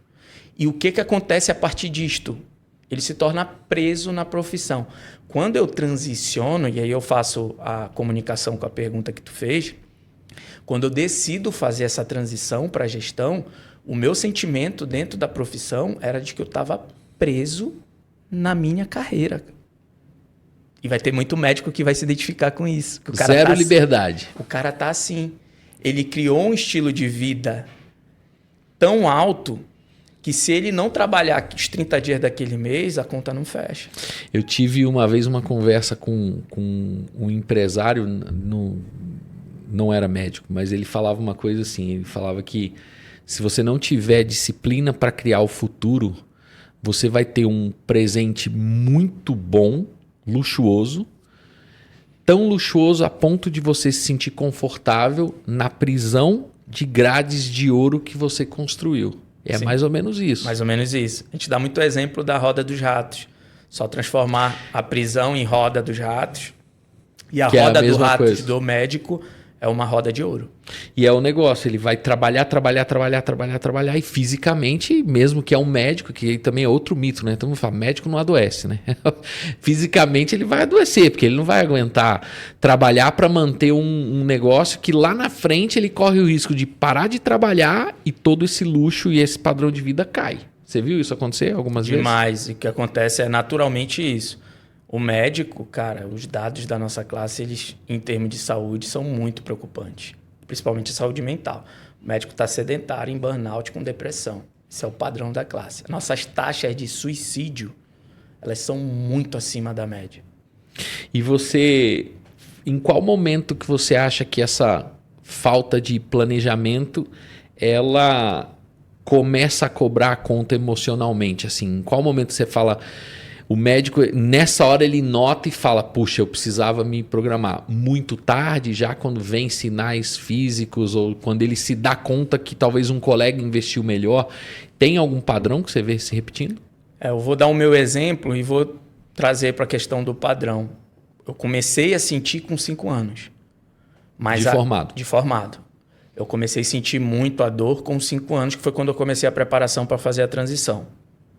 E o que acontece a partir disto? Ele se torna preso na profissão. Quando eu transiciono, e aí eu faço a comunicação com a pergunta que tu fez, quando eu decido fazer essa transição para a gestão, o meu sentimento dentro da profissão era de que eu estava preso na minha carreira. E vai ter muito médico que vai se identificar com isso. Que o cara Zero tá liberdade. Assim. O cara tá assim. Ele criou um estilo de vida tão alto que se ele não trabalhar os 30 dias daquele mês, a conta não fecha. Eu tive uma vez uma conversa com um empresário, não era médico, mas ele falava uma coisa assim, ele falava que se você não tiver disciplina para criar o futuro, você vai ter um presente muito bom, luxuoso, tão luxuoso a ponto de você se sentir confortável na prisão de grades de ouro que você construiu. É Sim, mais ou menos isso. Mais ou menos isso. A gente dá muito exemplo da roda dos ratos. Só transformar a prisão em roda dos ratos e a roda dos ratos do médico é uma roda de ouro. E é o negócio, ele vai trabalhar e fisicamente, mesmo que é um médico, que também é outro mito, né? Então vamos falar, médico não adoece, né? Fisicamente ele vai adoecer, porque ele não vai aguentar trabalhar para manter um negócio que lá na frente ele corre o risco de parar de trabalhar e todo esse luxo e esse padrão de vida cai. Você viu isso acontecer algumas vezes? Demais. E o que acontece é naturalmente isso. O médico, cara, os dados da nossa classe, eles, em termos de saúde, são muito preocupantes. Principalmente saúde mental. O médico está sedentário, em burnout, com depressão. Esse é o padrão da classe. Nossas taxas de suicídio, elas são muito acima da média. E você, em qual momento que você acha que essa falta de planejamento, ela começa a cobrar a conta emocionalmente? Assim, em qual momento você fala... O médico, nessa hora, ele nota e fala, puxa, eu precisava me programar. Muito tarde, já quando vem sinais físicos ou quando ele se dá conta que talvez um colega investiu melhor. Tem algum padrão que você vê se repetindo? Eu vou dar o meu exemplo e vou trazer para a questão do padrão. Eu comecei a sentir com 5 anos. De formado. Eu comecei a sentir muito a dor com 5 anos, que foi quando eu comecei a preparação para fazer a transição.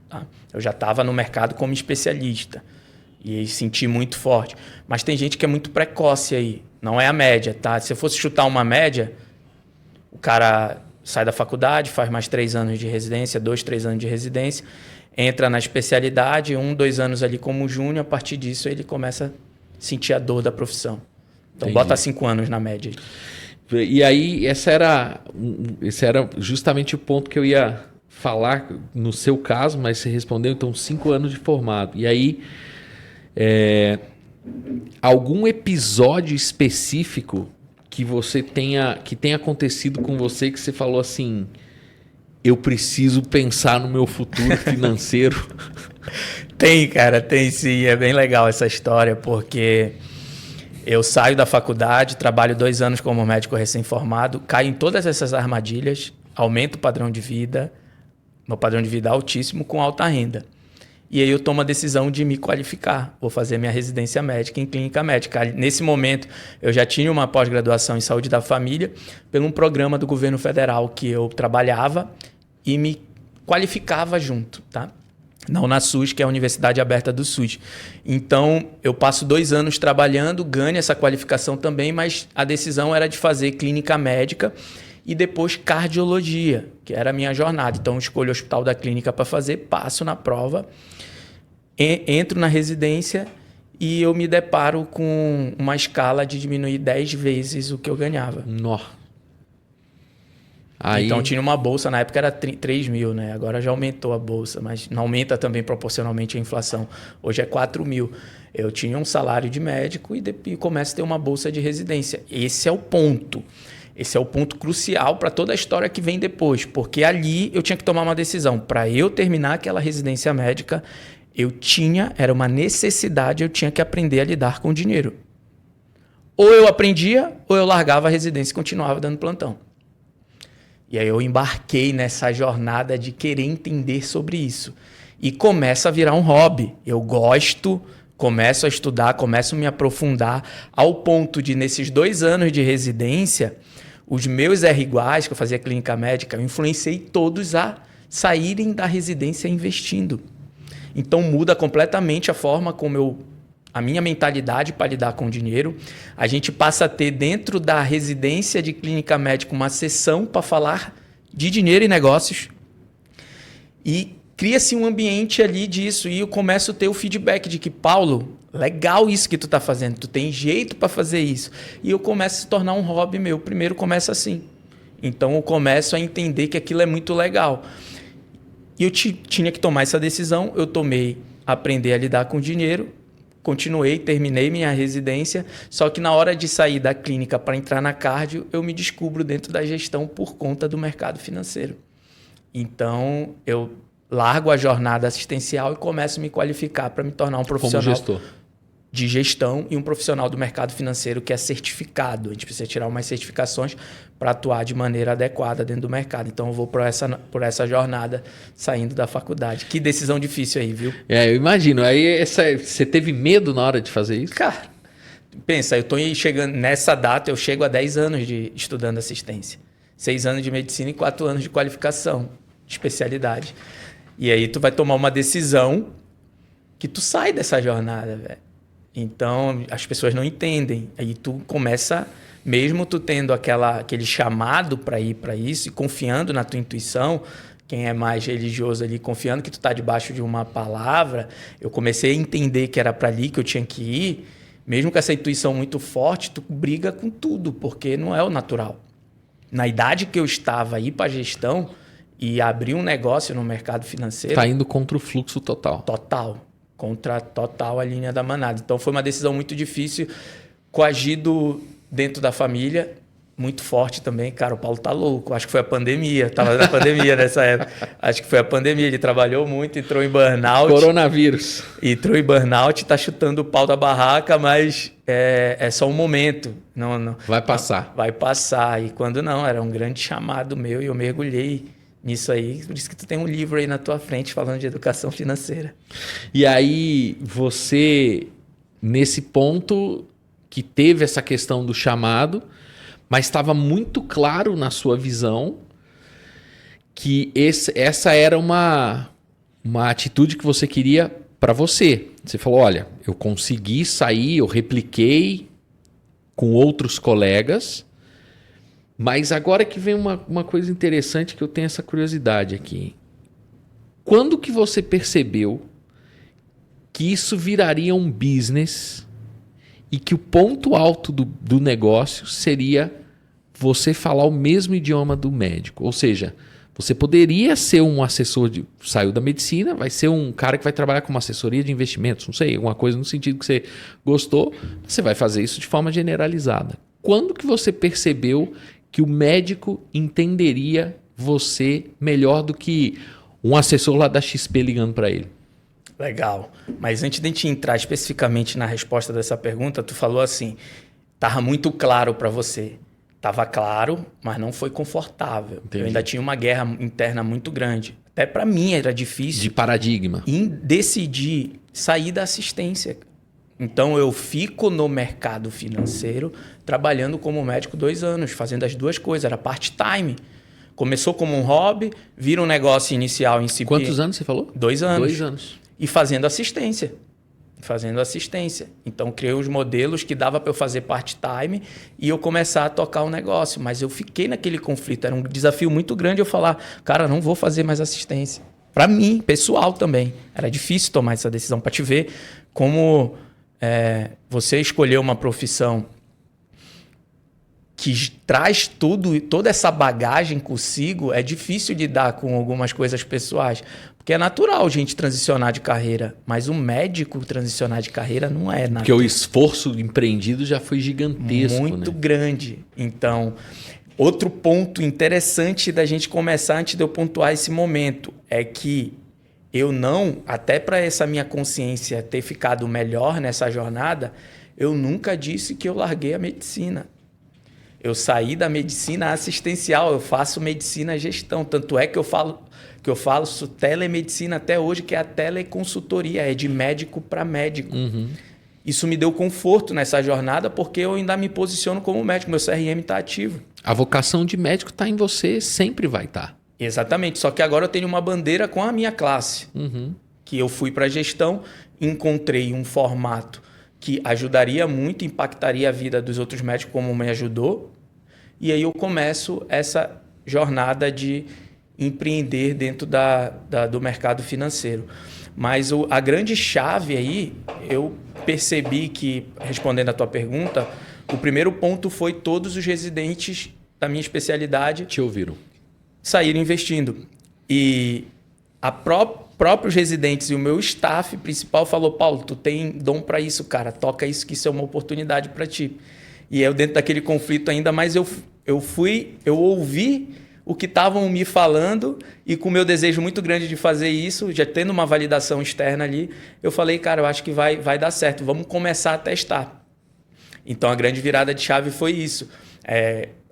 Tá? Eu já estava no mercado como especialista e senti muito forte. Mas tem gente que é muito precoce aí. Não é a média, tá? Se eu fosse chutar uma média, o cara sai da faculdade, faz mais 3 anos de residência, 2, 3 anos de residência, entra na especialidade, 1, 2 anos ali como júnior, a partir disso ele começa a sentir a dor da profissão. Então, Entendi. Bota 5 anos na média. E aí, esse era justamente o ponto que eu ia falar no seu caso, mas você respondeu, então, 5 anos de formado. E aí, algum episódio específico que tenha acontecido com você que você falou assim, eu preciso pensar no meu futuro financeiro? Tem, cara, tem sim. É bem legal essa história, porque eu saio da faculdade, trabalho 2 anos como médico recém-formado, caio em todas essas armadilhas, aumento o padrão de vida, meu padrão de vida altíssimo com alta renda. E aí eu tomo a decisão de me qualificar. Vou fazer minha residência médica em clínica médica. Nesse momento, eu já tinha uma pós-graduação em saúde da família pelo um programa do governo federal que eu trabalhava e me qualificava junto, tá? Não na SUS, que é a Universidade Aberta do SUS. Então, eu passo 2 anos trabalhando, ganho essa qualificação também, mas a decisão era de fazer clínica médica e depois cardiologia, que era a minha jornada. Então, eu escolho o Hospital da Clínica para fazer, passo na prova, entro na residência e eu me deparo com uma escala de diminuir 10 vezes o que eu ganhava. Nossa. Então tinha uma bolsa, na época era 3 mil, né? Agora já aumentou a bolsa, mas não aumenta também proporcionalmente a inflação. Hoje é 4 mil. Eu tinha um salário de médico e começo a ter uma bolsa de residência. Esse é o ponto. Esse é o ponto crucial para toda a história que vem depois, porque ali eu tinha que tomar uma decisão. Para eu terminar aquela residência médica, era uma necessidade, eu tinha que aprender a lidar com o dinheiro. Ou eu aprendia, ou eu largava a residência e continuava dando plantão. E aí eu embarquei nessa jornada de querer entender sobre isso. E começa a virar um hobby. Eu gosto, começo a estudar, começo a me aprofundar, ao ponto de, nesses 2 anos de residência, os meus R-iguais, que eu fazia clínica médica, eu influenciei todos a saírem da residência investindo. Então muda completamente a forma como a minha mentalidade para lidar com o dinheiro. A gente passa a ter dentro da residência de clínica médica uma sessão para falar de dinheiro e negócios. E cria-se um ambiente ali disso. E eu começo a ter o feedback de que, Paulo, legal isso que tu está fazendo. Tu tem jeito para fazer isso. E eu começo a se tornar um hobby meu. Primeiro começa assim. Então eu começo a entender que aquilo é muito legal. E eu tinha que tomar essa decisão. Eu tomei aprender a lidar com o dinheiro. Continuei, terminei minha residência, só que na hora de sair da clínica para entrar na cardio, eu me descubro dentro da gestão por conta do mercado financeiro. Então, eu largo a jornada assistencial e começo a me qualificar para me tornar um profissional como gestor de gestão e um profissional do mercado financeiro que é certificado. A gente precisa tirar umas certificações para atuar de maneira adequada dentro do mercado. Então, eu vou por essa jornada saindo da faculdade. Que decisão difícil aí, viu? Eu imagino. Aí você teve medo na hora de fazer isso? Cara, pensa, eu estou chegando nessa data, eu chego a 10 anos de estudando assistência. 6 anos de medicina e 4 anos de qualificação, de especialidade. E aí tu vai tomar uma decisão que tu sai dessa jornada, velho. Então, as pessoas não entendem. Aí tu começa, mesmo tu tendo aquele chamado para ir para isso e confiando na tua intuição, quem é mais religioso ali, confiando que tu está debaixo de uma palavra, eu comecei a entender que era para ali que eu tinha que ir. Mesmo com essa intuição muito forte, tu briga com tudo, porque não é o natural. Na idade que eu estava aí para a gestão e abrir um negócio no mercado financeiro... Está indo contra o fluxo total. Contra total a linha da manada. Então foi uma decisão muito difícil, coagido dentro da família, muito forte também. Cara, o Paulo tá louco. Acho que foi a pandemia. Tava na pandemia nessa época. Acho que foi a pandemia. Ele trabalhou muito, entrou em burnout. Coronavírus. Entrou em burnout, tá chutando o pau da barraca, mas é só um momento. Não, vai passar. Vai passar. E quando não, era um grande chamado meu e eu mergulhei nisso aí. Por isso que tu tem um livro aí na tua frente falando de educação financeira. E aí você, nesse ponto que teve essa questão do chamado, mas estava muito claro na sua visão que essa era uma atitude que você queria para você. Você falou, olha, eu consegui sair, eu repliquei com outros colegas, mas agora que vem uma coisa interessante que eu tenho essa curiosidade aqui. Quando que você percebeu que isso viraria um business e que o ponto alto do negócio seria você falar o mesmo idioma do médico? Ou seja, você poderia ser um assessor, saiu da medicina, vai ser um cara que vai trabalhar com uma assessoria de investimentos, não sei, alguma coisa no sentido que você gostou, você vai fazer isso de forma generalizada. Quando que você percebeu que o médico entenderia você melhor do que um assessor lá da XP ligando para ele? Legal. Mas antes de a gente entrar especificamente na resposta dessa pergunta, tu falou assim, estava muito claro para você. Estava claro, mas não foi confortável. Entendi. Eu ainda tinha uma guerra interna muito grande. Até para mim era difícil. De paradigma. Em decidir sair da assistência. Então, eu fico no mercado financeiro trabalhando como médico 2 anos, fazendo as duas coisas. Era part-time. começou como um hobby, vira um negócio inicial incipiente. Quantos anos você falou? 2 anos. 2 anos. E fazendo assistência. Então, criei os modelos que dava para eu fazer part-time e eu começar a tocar o negócio. Mas eu fiquei naquele conflito. Era um desafio muito grande eu falar, cara, não vou fazer mais assistência. Para mim, pessoal também. Era difícil tomar essa decisão. Para te ver como você escolheu uma profissão que traz toda essa bagagem consigo, é difícil lidar com algumas coisas pessoais. Porque é natural a gente transicionar de carreira, mas um médico transicionar de carreira não é natural. Porque o esforço empreendido já foi gigantesco. Muito grande. Então, outro ponto interessante da gente começar antes de eu pontuar esse momento é que eu não, até para essa minha consciência ter ficado melhor nessa jornada, eu nunca disse que eu larguei a medicina. Eu saí da medicina assistencial, eu faço medicina gestão. Tanto é que eu falo telemedicina até hoje, que é a teleconsultoria, é de médico para médico. Uhum. Isso me deu conforto nessa jornada, porque eu ainda me posiciono como médico, meu CRM está ativo. A vocação de médico está em você, sempre vai estar. Exatamente, só que agora eu tenho uma bandeira com a minha classe, que eu fui para gestão, encontrei um formato que ajudaria muito, impactaria a vida dos outros médicos como me ajudou, e aí eu começo essa jornada de empreender dentro do mercado financeiro. Mas a grande chave aí, eu percebi que, respondendo a tua pergunta, o primeiro ponto foi todos os residentes da minha especialidade te ouviram, saíram investindo. E próprios residentes e o meu staff principal falou, Paulo, tu tem dom para isso, cara, toca isso, que isso é uma oportunidade para ti. E eu, dentro daquele conflito ainda, mas eu ouvi o que estavam me falando e com o meu desejo muito grande de fazer isso, já tendo uma validação externa ali, eu falei, cara, eu acho que vai dar certo, vamos começar a testar. Então, a grande virada de chave foi isso.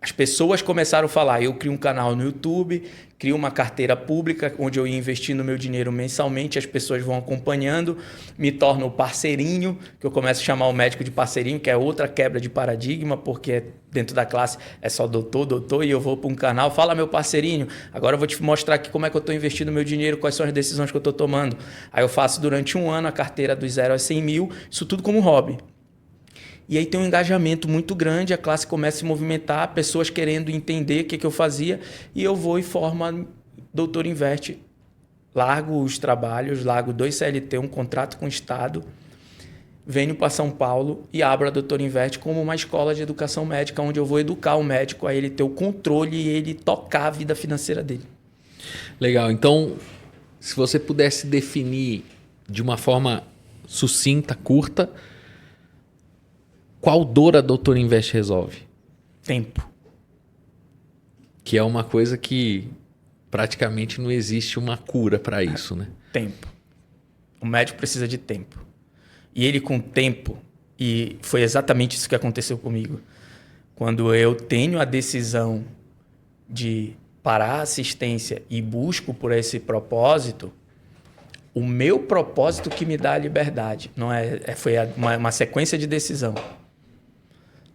As pessoas começaram a falar, eu crio um canal no YouTube, crio uma carteira pública, onde eu ia investindo meu dinheiro mensalmente, as pessoas vão acompanhando, me torno parceirinho, que eu começo a chamar o médico de parceirinho, que é outra quebra de paradigma, porque dentro da classe é só doutor, e eu vou para um canal, fala meu parceirinho, agora eu vou te mostrar aqui como é que eu estou investindo meu dinheiro, quais são as decisões que eu estou tomando. Aí eu faço durante 1 ano a carteira dos 0 a 100 mil, isso tudo como hobby. E aí tem um engajamento muito grande, a classe começa a se movimentar, pessoas querendo entender o que eu fazia, e eu vou e formo a Doutor Invest. Largo os trabalhos, largo 2 CLT, um contrato com o Estado, venho para São Paulo e abro a Doutor Invest como uma escola de educação médica, onde eu vou educar o médico a ele ter o controle e ele tocar a vida financeira dele. Legal. Então, se você pudesse definir de uma forma sucinta, curta, qual dor a Doutor Invest resolve? Tempo. Que é uma coisa que praticamente não existe uma cura para isso, né? Tempo. O médico precisa de tempo. E ele com tempo, e foi exatamente isso que aconteceu comigo. Quando eu tenho a decisão de parar a assistência e busco por esse propósito, o meu propósito que me dá a liberdade. Não foi uma sequência de decisão.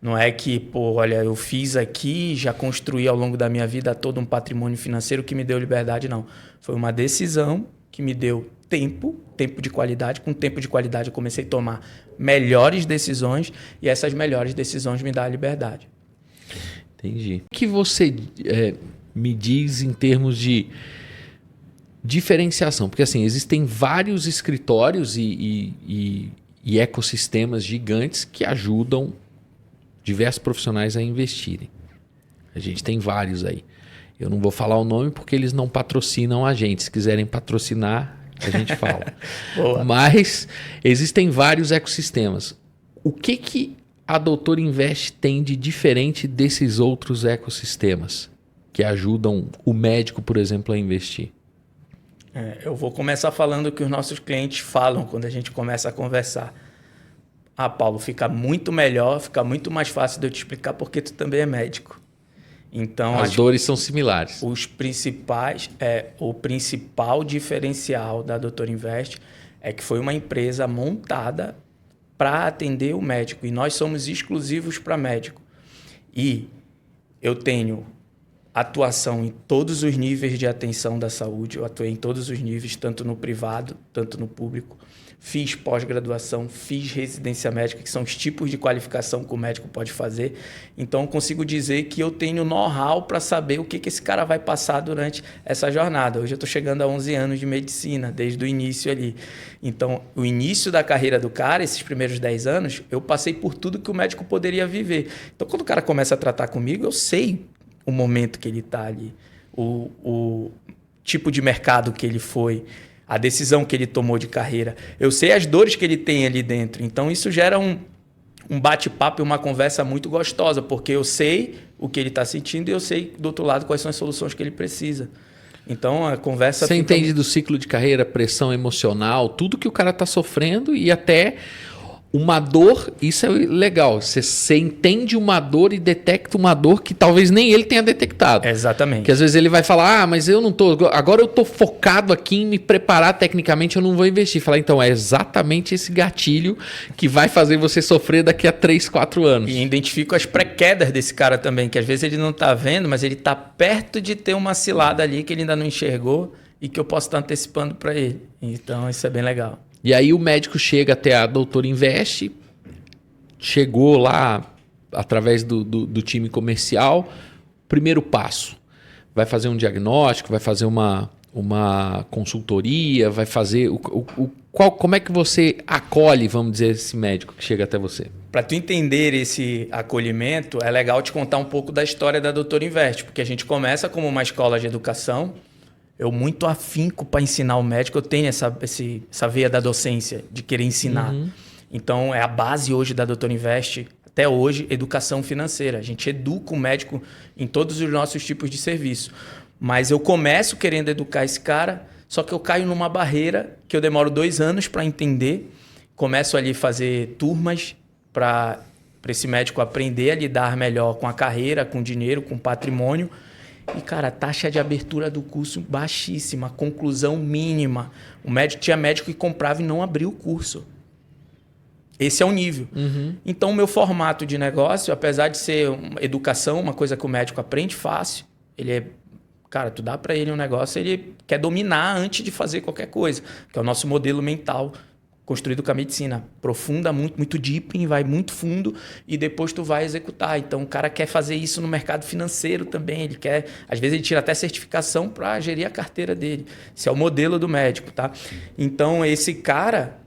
Não é que, olha, eu fiz aqui, já construí ao longo da minha vida todo um patrimônio financeiro que me deu liberdade, não. Foi uma decisão que me deu tempo de qualidade. Com tempo de qualidade eu comecei a tomar melhores decisões e essas melhores decisões me dão a liberdade. Entendi. O que você me diz em termos de diferenciação? Porque assim, existem vários escritórios e ecossistemas gigantes que ajudam diversos profissionais a investirem. A gente tem vários aí. Eu não vou falar o nome porque eles não patrocinam a gente. Se quiserem patrocinar, a gente fala. Mas existem vários ecossistemas. O que a Doutor Invest tem de diferente desses outros ecossistemas que ajudam o médico, por exemplo, a investir? Eu vou começar falando o que os nossos clientes falam quando a gente começa a conversar. Paulo, fica muito melhor, fica muito mais fácil de eu te explicar porque tu também é médico. Então, as dores são similares. O principal diferencial da Doutor Invest é que foi uma empresa montada para atender o médico e nós somos exclusivos para médico. E eu tenho atuação em todos os níveis de atenção da saúde. Eu atuei em todos os níveis, tanto no privado, tanto no público. Fiz pós-graduação, fiz residência médica, que são os tipos de qualificação que o médico pode fazer. Então, eu consigo dizer que eu tenho know-how para saber o que esse cara vai passar durante essa jornada. Hoje eu estou chegando a 11 anos de medicina, desde o início ali. Então, o início da carreira do cara, esses primeiros 10 anos, eu passei por tudo que o médico poderia viver. Então, quando o cara começa a tratar comigo, eu sei o momento que ele está ali, o tipo de mercado que ele foi, a decisão que ele tomou de carreira. Eu sei as dores que ele tem ali dentro. Então, isso gera um bate-papo e uma conversa muito gostosa, porque eu sei o que ele está sentindo e eu sei, do outro lado, quais são as soluções que ele precisa. Então, a conversa... Você entende do ciclo de carreira, pressão emocional, tudo que o cara está sofrendo e até... Uma dor, isso é legal. Você entende uma dor e detecta uma dor que talvez nem ele tenha detectado. Exatamente. Que às vezes ele vai falar, mas eu não tô. Agora eu tô focado aqui em me preparar tecnicamente, eu não vou investir. Falar, então, é exatamente esse gatilho que vai fazer você sofrer daqui a 3, 4 anos. E identifico as pré-quedas desse cara também, que às vezes ele não tá vendo, mas ele tá perto de ter uma cilada ali que ele ainda não enxergou e que eu posso estar antecipando para ele. Então, isso é bem legal. E aí o médico chega até a Doutor Invest, chegou lá através do time comercial, primeiro passo, vai fazer um diagnóstico, vai fazer uma consultoria, vai fazer... como é que você acolhe, vamos dizer, esse médico que chega até você? Para tu entender esse acolhimento, é legal te contar um pouco da história da Doutor Invest, porque a gente começa como uma escola de educação. Eu muito afinco para ensinar o médico, eu tenho essa veia da docência, de querer ensinar. Uhum. Então, é a base hoje da Doutor Invest, até hoje, educação financeira. A gente educa o médico em todos os nossos tipos de serviço. Mas eu começo querendo educar esse cara, só que eu caio numa barreira que eu demoro 2 anos para entender. Começo ali a fazer turmas para esse médico aprender a lidar melhor com a carreira, com o dinheiro, com o patrimônio. E, cara, a taxa de abertura do curso baixíssima, conclusão mínima. Tinha médico que comprava e não abria o curso. Esse é o nível. Uhum. Então, o meu formato de negócio, apesar de ser educação, uma coisa que o médico aprende fácil, ele é... Cara, tu dá para ele um negócio, ele quer dominar antes de fazer qualquer coisa, que é o nosso modelo mental construído com a medicina. Profunda muito, muito deep, vai muito fundo e depois tu vai executar. Então, o cara quer fazer isso no mercado financeiro também. Ele quer... Às vezes, ele tira até certificação para gerir a carteira dele. Esse é o modelo do médico, tá? Então, esse cara...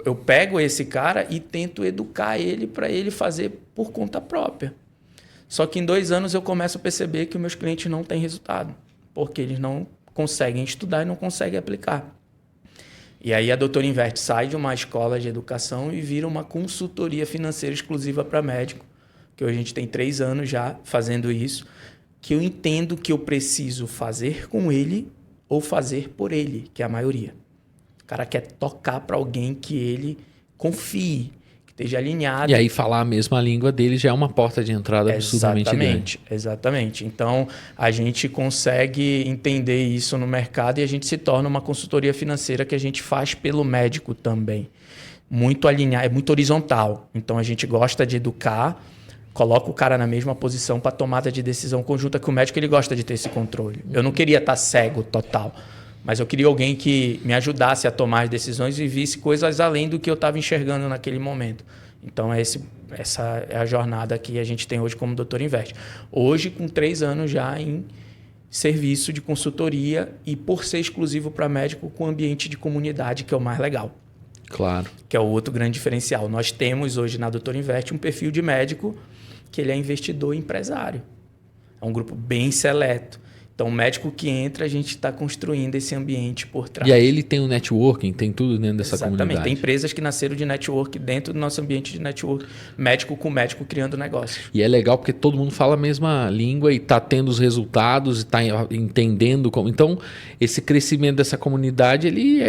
Eu pego esse cara e tento educar ele para ele fazer por conta própria. Só que em 2 anos eu começo a perceber que os meus clientes não têm resultado, porque eles não conseguem estudar e não conseguem aplicar. E aí a Doutor Invest sai de uma escola de educação e vira uma consultoria financeira exclusiva para médico, que hoje a gente tem 3 anos já fazendo isso, que eu entendo que eu preciso fazer com ele ou fazer por ele, que é a maioria. O cara quer tocar para alguém que ele confie, que esteja alinhado. E aí falar a mesma língua dele já é uma porta de entrada absolutamente grande. Exatamente. Então, a gente consegue entender isso no mercado e a gente se torna uma consultoria financeira que a gente faz pelo médico também. Muito alinhado, é muito horizontal. Então, a gente gosta de educar, coloca o cara na mesma posição para tomada de decisão conjunta, que o médico ele gosta de ter esse controle. Eu não queria estar cego total, mas eu queria alguém que me ajudasse a tomar as decisões e visse coisas além do que eu estava enxergando naquele momento. Então, essa é a jornada que a gente tem hoje como Doutor Invest. Hoje, com 3 anos já em serviço de consultoria e por ser exclusivo para médico com ambiente de comunidade, que é o mais legal. Claro. Que é o outro grande diferencial. Nós temos hoje na Doutor Invest um perfil de médico que ele é investidor e empresário. É um grupo bem seleto. Então, o médico que entra, a gente está construindo esse ambiente por trás. E aí ele tem um networking, tem tudo dentro dessa Exatamente. comunidade. Tem empresas que nasceram de network dentro do nosso ambiente de network. Médico com médico criando negócio. E é legal porque todo mundo fala a mesma língua e está tendo os resultados e está entendendo como... Então, esse crescimento dessa comunidade, ele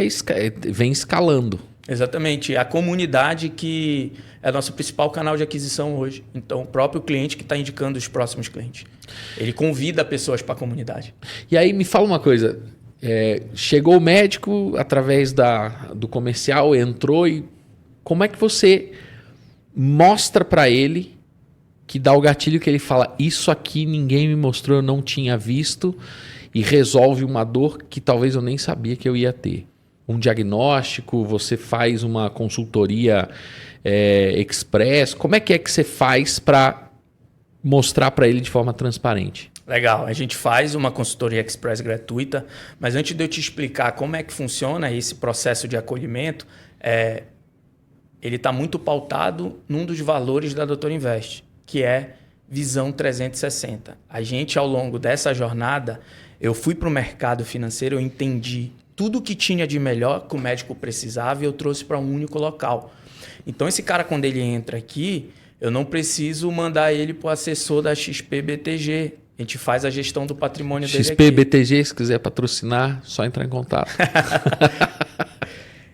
vem escalando. Exatamente. A comunidade que é nosso principal canal de aquisição hoje. Então, o próprio cliente que está indicando os próximos clientes. Ele convida pessoas para a comunidade. E aí, me fala uma coisa. Chegou o médico através do comercial, entrou e... Como é que você mostra para ele que dá o gatilho que ele fala, isso aqui ninguém me mostrou, eu não tinha visto, e resolve uma dor que talvez eu nem sabia que eu ia ter. Um diagnóstico, você faz uma consultoria express, como é que você faz para mostrar para ele de forma transparente? Legal, a gente faz uma consultoria express gratuita, mas antes de eu te explicar como é que funciona esse processo de acolhimento, ele está muito pautado num dos valores da Doutor Invest, que é visão 360. A gente, ao longo dessa jornada, eu fui para o mercado financeiro, eu entendi tudo o que tinha de melhor que o médico precisava e eu trouxe para um único local. Então, esse cara, quando ele entra aqui, eu não preciso mandar ele para o assessor da XP BTG. A gente faz a gestão do patrimônio dele aqui. XP BTG, se quiser patrocinar, só entrar em contato.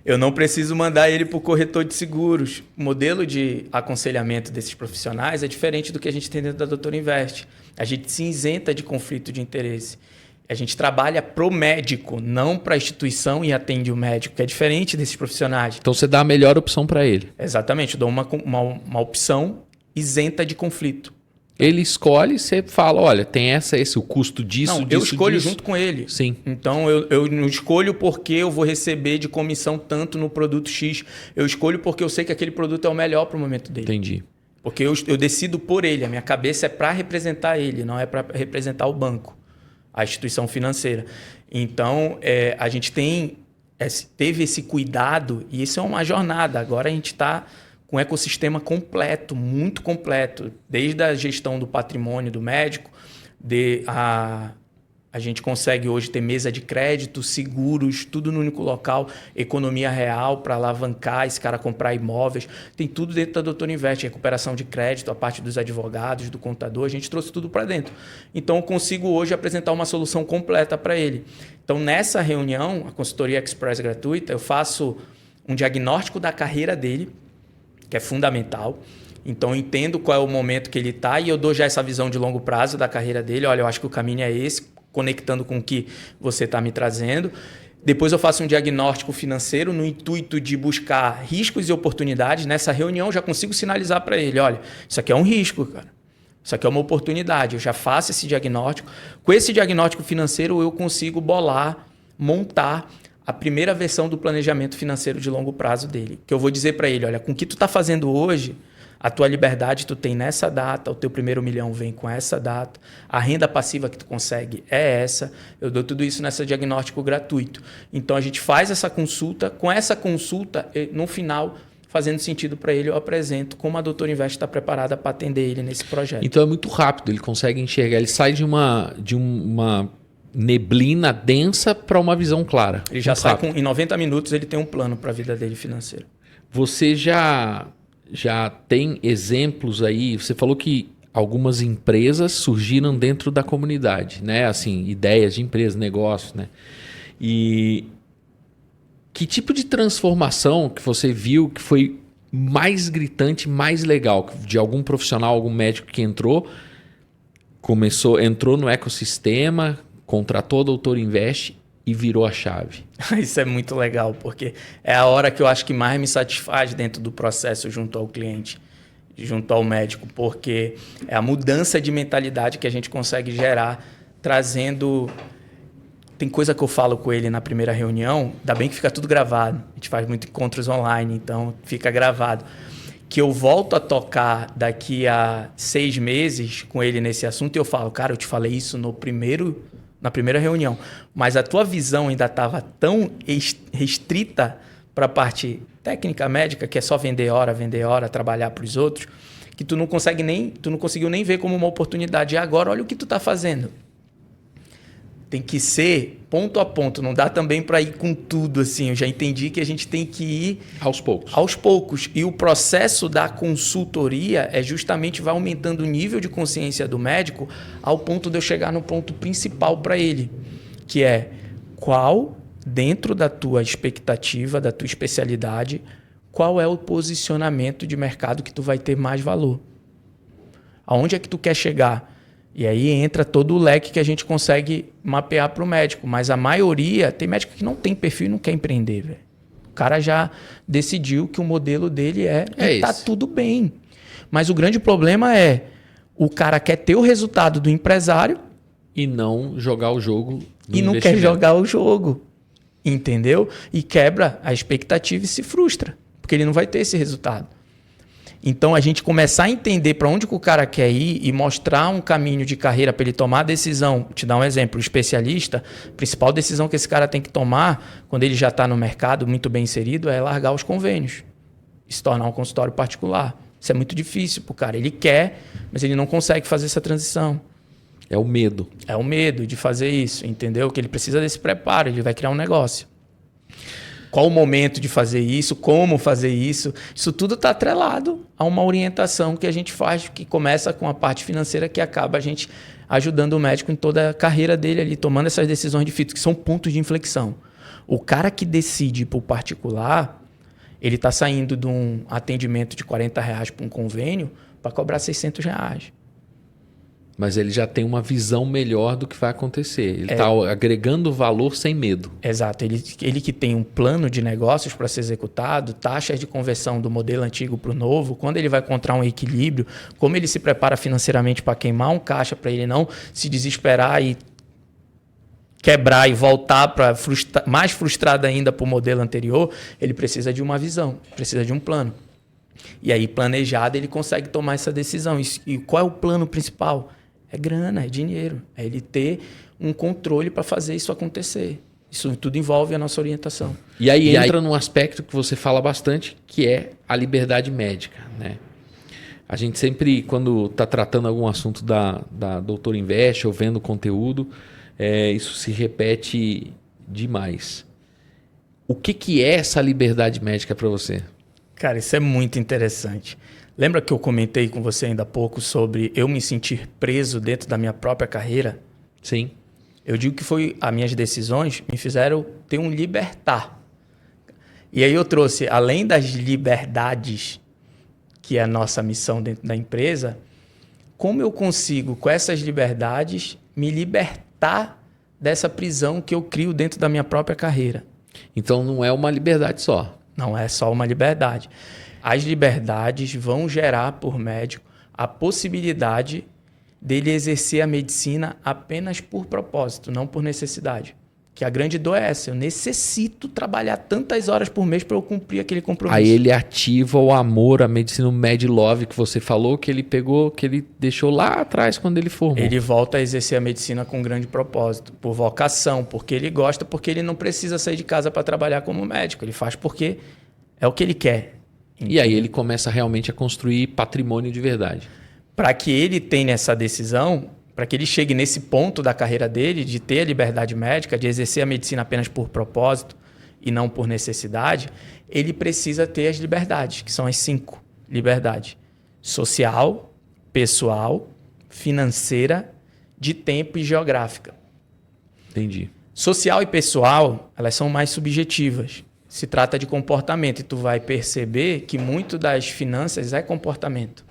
Eu não preciso mandar ele para o corretor de seguros. O modelo de aconselhamento desses profissionais é diferente do que a gente tem dentro da Doutor Invest. A gente se isenta de conflito de interesse. A gente trabalha pro médico, não para a instituição e atende o médico, que é diferente desses profissionais. Então você dá a melhor opção para ele. Exatamente, eu dou uma opção isenta de conflito. Ele escolhe, você fala, olha, tem esse, o custo disso, não, disso, eu escolho disso. Junto com ele. Sim. Então, eu não escolho porque eu vou receber de comissão tanto no produto X. Eu escolho porque eu sei que aquele produto é o melhor para o momento dele. Entendi. Porque eu decido por ele. A minha cabeça é para representar ele, não é para representar o banco, a instituição financeira. Então, a gente teve esse cuidado e isso é uma jornada. Agora a gente está com um ecossistema completo, muito completo, desde a gestão do patrimônio do médico, a gente consegue hoje ter mesa de crédito, seguros, tudo no único local, economia real para alavancar esse cara comprar imóveis, tem tudo dentro da Doutor Invest, recuperação de crédito, a parte dos advogados, do contador, a gente trouxe tudo para dentro. Então eu consigo hoje apresentar uma solução completa para ele. Então nessa reunião, a consultoria express gratuita, eu faço um diagnóstico da carreira dele, que é fundamental. Então, eu entendo qual é o momento que ele está e eu dou já essa visão de longo prazo da carreira dele. Olha, eu acho que o caminho é esse, conectando com o que você está me trazendo. Depois eu faço um diagnóstico financeiro no intuito de buscar riscos e oportunidades. Nessa reunião, eu já consigo sinalizar para ele, olha, isso aqui é um risco, cara. Isso aqui é uma oportunidade. Eu já faço esse diagnóstico. Com esse diagnóstico financeiro, eu consigo montar a primeira versão do planejamento financeiro de longo prazo dele. Que eu vou dizer para ele, olha, com o que tu está fazendo hoje, a tua liberdade tu tem nessa data, o teu primeiro milhão vem com essa data, a renda passiva que tu consegue é essa, eu dou tudo isso nesse diagnóstico gratuito. Então a gente faz essa consulta, com essa consulta, no final, fazendo sentido para ele, eu apresento como a Doutor Invest está preparada para atender ele nesse projeto. Então é muito rápido, ele consegue enxergar, ele sai de uma neblina densa para uma visão clara. Ele já sai em 90 minutos, ele tem um plano para a vida dele financeira. Você já tem exemplos aí? Você falou que algumas empresas surgiram dentro da comunidade, né? Assim, ideias de empresas, negócios, né? E que tipo de transformação que você viu que foi mais gritante, mais legal? De algum profissional, algum médico que entrou no ecossistema, contratou a Doutor Invest e virou a chave. Isso é muito legal, porque é a hora que eu acho que mais me satisfaz dentro do processo junto ao cliente, junto ao médico, porque é a mudança de mentalidade que a gente consegue gerar, trazendo... Tem coisa que eu falo com ele na primeira reunião, ainda bem que fica tudo gravado, a gente faz muitos encontros online, então fica gravado, que eu volto a tocar daqui a 6 meses com ele nesse assunto e eu falo, cara, eu te falei isso na primeira reunião, mas a tua visão ainda estava tão restrita para a parte técnica médica, que é só vender hora, trabalhar para os outros, que tu não conseguiu nem ver como uma oportunidade. E agora, olha o que tu está fazendo. Tem que ser ponto a ponto, não dá também para ir com tudo assim. Eu já entendi que a gente tem que ir aos poucos. Aos poucos. E o processo da consultoria justamente vai aumentando o nível de consciência do médico ao ponto de eu chegar no ponto principal para ele, que é qual, dentro da tua expectativa, da tua especialidade, qual é o posicionamento de mercado que tu vai ter mais valor. Aonde é que tu quer chegar? E aí entra todo o leque que a gente consegue mapear para o médico. Mas a maioria, tem médico que não tem perfil e não quer empreender, velho. O cara já decidiu que o modelo dele e tá tudo bem. Mas o grande problema é O cara quer ter o resultado do empresário E não jogar o jogo no e não quer jogar o jogo, entendeu? E quebra a expectativa e se frustra, porque ele não vai ter esse resultado. Então, a gente começar a entender para onde que o cara quer ir e mostrar um caminho de carreira para ele tomar a decisão. Vou te dar um exemplo, o especialista, a principal decisão que esse cara tem que tomar quando ele já está no mercado muito bem inserido é largar os convênios e se tornar um consultório particular. Isso é muito difícil para o cara. Ele quer, mas ele não consegue fazer essa transição. É o medo. É o medo de fazer isso, entendeu? Que ele precisa desse preparo, ele vai criar um negócio. Qual o momento de fazer isso, como fazer isso, isso tudo está atrelado a uma orientação que a gente faz, que começa com a parte financeira, que acaba a gente ajudando o médico em toda a carreira dele ali, tomando essas decisões difíceis, que são pontos de inflexão. O cara que decide ir para o particular, ele está saindo de um atendimento de R$40 para um convênio para cobrar R$600. Mas ele já tem uma visão melhor do que vai acontecer. Ele está agregando valor sem medo. Exato. Ele que tem um plano de negócios para ser executado, taxas de conversão do modelo antigo para o novo, quando ele vai encontrar um equilíbrio, como ele se prepara financeiramente para queimar um caixa, para ele não se desesperar e quebrar e voltar para mais frustrado ainda para o modelo anterior, ele precisa de uma visão, precisa de um plano. E aí, planejado, ele consegue tomar essa decisão. E qual é o plano principal? É grana, é dinheiro. É ele ter um controle para fazer isso acontecer. Isso tudo envolve a nossa orientação. E aí entra num aspecto que você fala bastante, que é a liberdade médica, né? A gente sempre, quando está tratando algum assunto da Doutor Invest ou vendo conteúdo, isso se repete demais. O que é essa liberdade médica para você? Cara, isso é muito interessante. Lembra que eu comentei com você ainda há pouco sobre eu me sentir preso dentro da minha própria carreira? Sim. Eu digo que as minhas decisões me fizeram ter um libertar. E aí eu trouxe, além das liberdades, que é a nossa missão dentro da empresa, como eu consigo, com essas liberdades, me libertar dessa prisão que eu crio dentro da minha própria carreira. Então não é uma liberdade só. Não é só uma liberdade. As liberdades vão gerar por médico a possibilidade dele exercer a medicina apenas por propósito, não por necessidade. Que a grande dor é essa. Eu necessito trabalhar tantas horas por mês para eu cumprir aquele compromisso. Aí ele ativa o amor, a medicina, o Med Love que você falou, que ele pegou, que ele deixou lá atrás quando ele formou. Ele volta a exercer a medicina com um grande propósito, por vocação, porque ele gosta, porque ele não precisa sair de casa para trabalhar como médico. Ele faz porque é o que ele quer. E aí ele começa realmente a construir patrimônio de verdade. Para que ele tenha essa decisão, para que ele chegue nesse ponto da carreira dele, de ter a liberdade médica, de exercer a medicina apenas por propósito e não por necessidade, ele precisa ter as liberdades, que são as 5 liberdades: social, pessoal, financeira, de tempo e geográfica. Entendi. Social e pessoal, elas são mais subjetivas. Se trata de comportamento e tu vai perceber que muito das finanças é comportamento.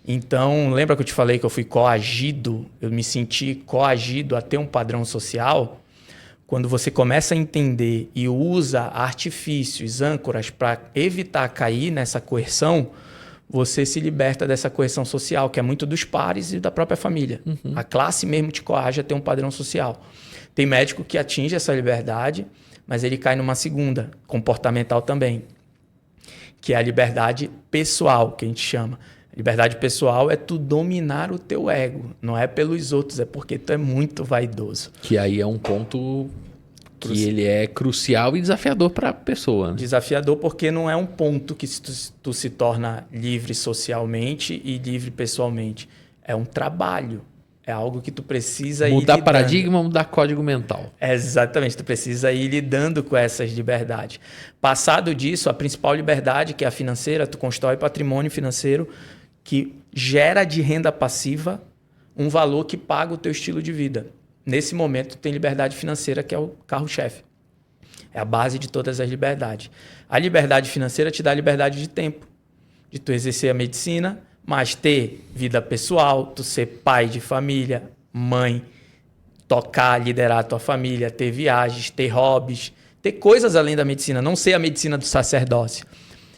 Então, lembra que eu te falei que eu fui coagido, eu me senti coagido a ter um padrão social? Quando você começa a entender e usa artifícios, âncoras para evitar cair nessa coerção, você se liberta dessa coerção social, que é muito dos pares e da própria família. Uhum. A classe mesmo te coage a ter um padrão social. Tem médico que atinge essa liberdade, mas ele cai numa segunda, comportamental também, que é a liberdade pessoal, que a gente chama. Liberdade pessoal é tu dominar o teu ego. Não é pelos outros, é porque tu é muito vaidoso. Que aí é um ponto que ele é crucial e desafiador para a pessoa. Né? Desafiador porque não é um ponto que tu se torna livre socialmente e livre pessoalmente. É um trabalho. É algo que tu precisa mudar paradigma, mudar código mental. Exatamente, tu precisa ir lidando com essas liberdades. Passado disso, a principal liberdade, que é a financeira, tu constrói patrimônio financeiro que gera de renda passiva um valor que paga o teu estilo de vida. Nesse momento, tu tem liberdade financeira, que é o carro-chefe. É a base de todas as liberdades. A liberdade financeira te dá a liberdade de tempo, de tu exercer a medicina, mas ter vida pessoal, tu ser pai de família, mãe, tocar, liderar a tua família, ter viagens, ter hobbies, ter coisas além da medicina, não ser a medicina do sacerdócio.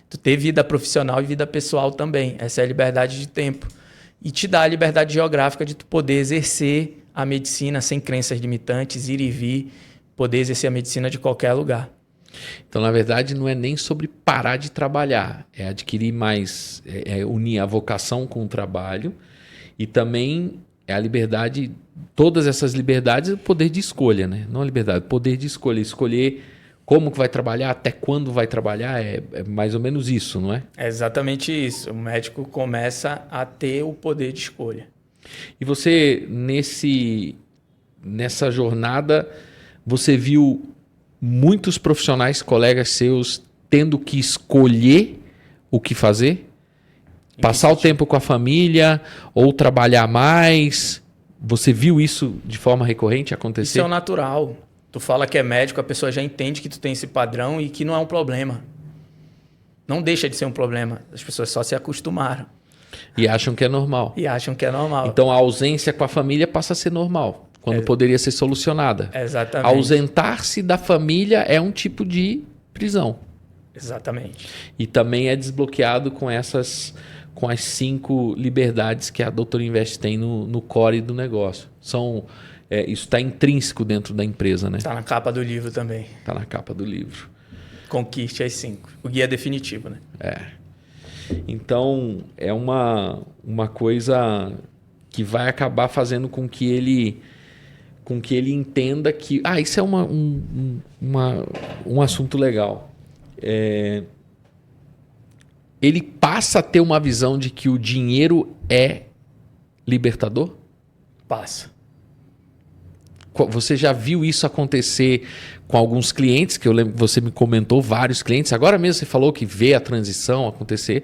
Tu ter vida profissional e vida pessoal também. Essa é a liberdade de tempo. e te dá a liberdade geográfica de tu poder exercer a medicina sem crenças limitantes, ir e vir, poder exercer a medicina de qualquer lugar. Então, na verdade, não é nem sobre parar de trabalhar, é adquirir mais, unir a vocação com o trabalho e também é a liberdade, todas essas liberdades, o poder de escolha, né? Não a liberdade, o poder de escolha, escolher como que vai trabalhar, até quando vai trabalhar, é mais ou menos isso, não é? É exatamente isso. O médico começa a ter o poder de escolha. E você, nessa jornada, você viu muitos profissionais, colegas seus, tendo que escolher o que fazer? Passar o tempo com a família ou trabalhar mais? Você viu isso de forma recorrente acontecer? Isso é o natural. Tu fala que é médico, a pessoa já entende que tu tem esse padrão e que não é um problema. Não deixa de ser um problema. As pessoas só se acostumaram. E acham que é normal. Então a ausência com a família passa a ser normal, quando poderia ser solucionada. Exatamente. Ausentar-se da família é um tipo de prisão. Exatamente. E também é desbloqueado com as 5 liberdades que a Doutor Invest tem no core do negócio. Isso está intrínseco dentro da empresa, né? Está na capa do livro também. Está na capa do livro. Conquiste as 5. O guia definitivo, né? Então, é uma coisa que vai acabar fazendo com que ele entenda que... isso é um assunto legal. Ele passa a ter uma visão de que o dinheiro é libertador? Passa. Você já viu isso acontecer com alguns clientes, que eu lembro que você me comentou, vários clientes. Agora mesmo você falou que vê a transição acontecer,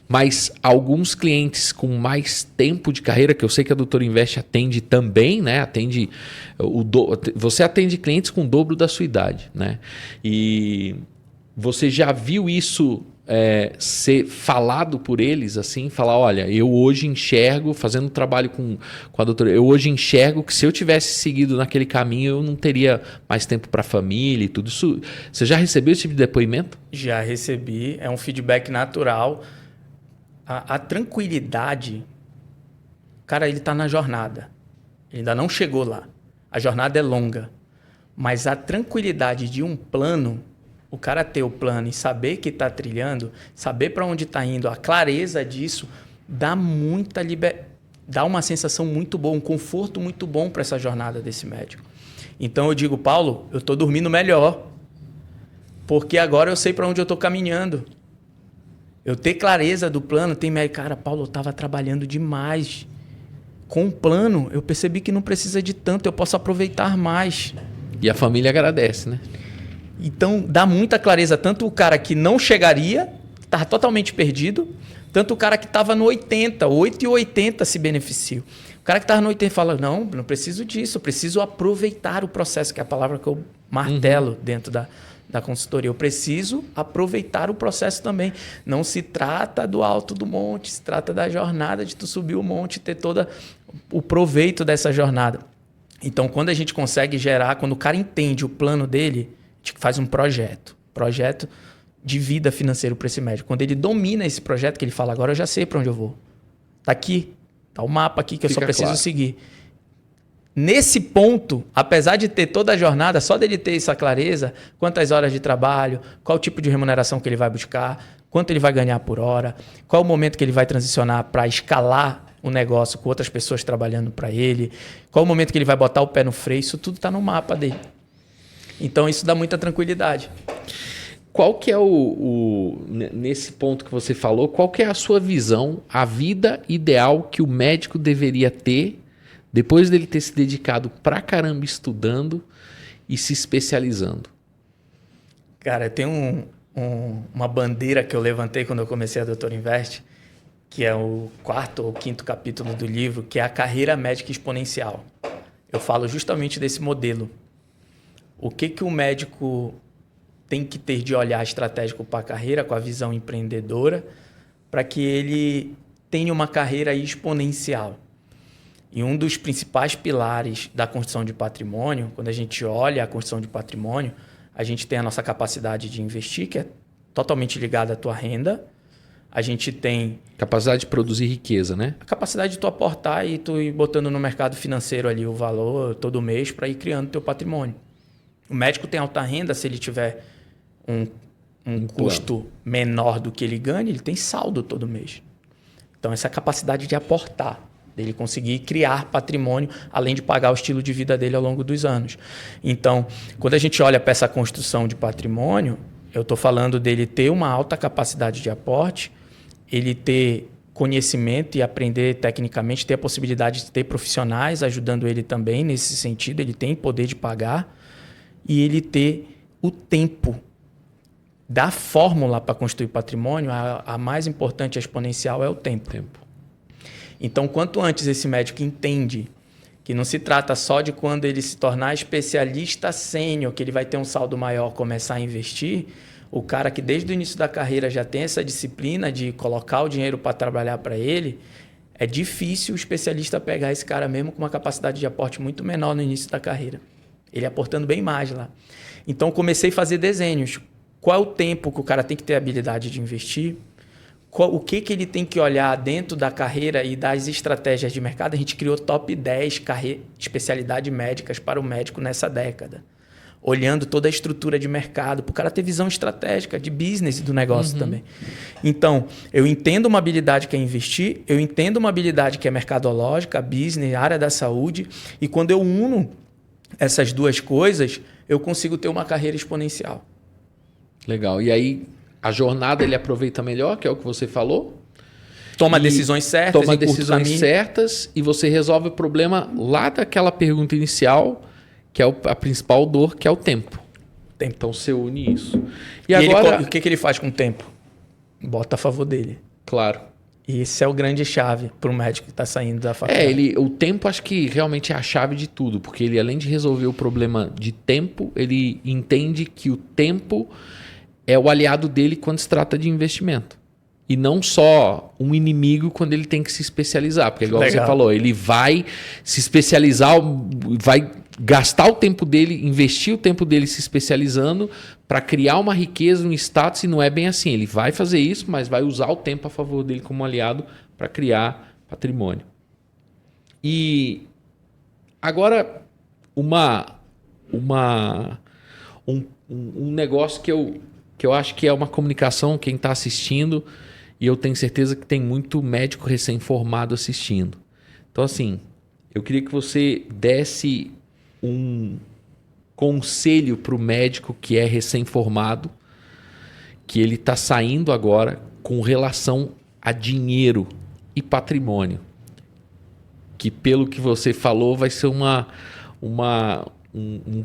mas alguns clientes com mais tempo de carreira, que eu sei que a Doutor Invest atende também, né? Você atende clientes com o dobro da sua idade, né? E você já viu isso ser falado por eles, assim, falar, olha, eu hoje enxergo, fazendo trabalho com a doutora, eu hoje enxergo que se eu tivesse seguido naquele caminho, eu não teria mais tempo para a família e tudo isso. Você já recebeu esse tipo de depoimento? Já recebi, é um feedback natural. A tranquilidade, cara, ele está na jornada, ele ainda não chegou lá, a jornada é longa, mas a tranquilidade de um plano, o cara ter o plano e saber que está trilhando, saber para onde está indo, a clareza disso, dá muita dá uma sensação muito boa, um conforto muito bom para essa jornada desse médico. Então eu digo, Paulo, eu estou dormindo melhor, porque agora eu sei para onde eu estou caminhando. Eu ter clareza do plano, tem médico, cara, Paulo, eu estava trabalhando demais. Com o plano, eu percebi que não precisa de tanto, eu posso aproveitar mais. E a família agradece, né? Então, dá muita clareza, tanto o cara que não chegaria, estava totalmente perdido, tanto o cara que estava no 80, 8,80 se beneficia. O cara que estava no 80 fala, não preciso disso, eu preciso aproveitar o processo, que é a palavra que eu martelo dentro da consultoria. Eu preciso aproveitar o processo também. Não se trata do alto do monte, se trata da jornada de tu subir o monte e ter todo o proveito dessa jornada. Então, quando a gente consegue gerar, quando o cara entende o plano dele, a gente faz um projeto de vida financeiro para esse médico. Quando ele domina esse projeto, que ele fala, agora eu já sei para onde eu vou. Tá aqui, tá o mapa aqui que eu só preciso seguir. Nesse ponto, apesar de ter toda a jornada, só dele ter essa clareza, quantas horas de trabalho, qual tipo de remuneração que ele vai buscar, quanto ele vai ganhar por hora, qual o momento que ele vai transicionar para escalar o negócio com outras pessoas trabalhando para ele, qual o momento que ele vai botar o pé no freio, isso tudo está no mapa dele. Então, isso dá muita tranquilidade. Qual que é nesse ponto que você falou, qual que é a sua visão, a vida ideal que o médico deveria ter depois dele ter se dedicado pra caramba estudando e se especializando? Cara, tem uma bandeira que eu levantei quando eu comecei a Doutor Invest, que é o 4º ou 5º capítulo do livro, que é a carreira médica exponencial. Eu falo justamente desse modelo. O que o médico tem que ter de olhar estratégico para a carreira, com a visão empreendedora, para que ele tenha uma carreira exponencial. E um dos principais pilares da construção de patrimônio, quando a gente olha a construção de patrimônio, a gente tem a nossa capacidade de investir, que é totalmente ligada à tua renda, a gente tem Capacidade de produzir riqueza, né? a capacidade de tu aportar e tu ir botando no mercado financeiro ali o valor todo mês para ir criando teu patrimônio. O médico tem alta renda, se ele tiver um custo menor do que ele ganha, ele tem saldo todo mês. Então, essa capacidade de aportar, dele conseguir criar patrimônio, além de pagar o estilo de vida dele ao longo dos anos. Então, quando a gente olha para essa construção de patrimônio, eu estou falando dele ter uma alta capacidade de aporte, ele ter conhecimento e aprender tecnicamente, ter a possibilidade de ter profissionais ajudando ele também nesse sentido, ele tem poder de pagar, e ele ter o tempo da fórmula para construir patrimônio, a mais importante, a exponencial, é o tempo. Então, quanto antes esse médico entende que não se trata só de quando ele se tornar especialista sênior, que ele vai ter um saldo maior, começar a investir, o cara que desde o início da carreira já tem essa disciplina de colocar o dinheiro para trabalhar para ele, é difícil o especialista pegar esse cara mesmo com uma capacidade de aporte muito menor no início da carreira. Ele aportando bem mais lá. Então, comecei a fazer desenhos. Qual é o tempo que o cara tem que ter habilidade de investir? O que ele tem que olhar dentro da carreira e das estratégias de mercado? A gente criou top 10 especialidades médicas para o médico nessa década. Olhando toda a estrutura de mercado, para o cara ter visão estratégica, de business do negócio também. Então, eu entendo uma habilidade que é investir, eu entendo uma habilidade que é mercadológica, business, área da saúde, e quando eu uno essas duas coisas, eu consigo ter uma carreira exponencial. Legal. E aí, a jornada ele aproveita melhor, que é o que você falou. Toma decisões certas. Toma decisões certas e você resolve o problema lá daquela pergunta inicial, que é a principal dor, que é o tempo. Então, você une isso. E agora, o que ele faz com o tempo? Bota a favor dele. Claro. E esse é o grande chave para o médico que está saindo da faculdade. O tempo acho que realmente é a chave de tudo, porque ele, além de resolver o problema de tempo, ele entende que o tempo é o aliado dele quando se trata de investimento. E não só um inimigo quando ele tem que se especializar. Porque, igual você falou, ele vai se especializar, vai gastar o tempo dele, investir o tempo dele se especializando para criar uma riqueza, um status, e não é bem assim. Ele vai fazer isso, mas vai usar o tempo a favor dele como aliado para criar patrimônio. E agora, um negócio que eu acho que é uma comunicação, quem está assistindo, e eu tenho certeza que tem muito médico recém-formado assistindo. Então, assim, eu queria que você desse um conselho para o médico que é recém-formado, que ele está saindo agora com relação a dinheiro e patrimônio. Que, pelo que você falou, vai ser um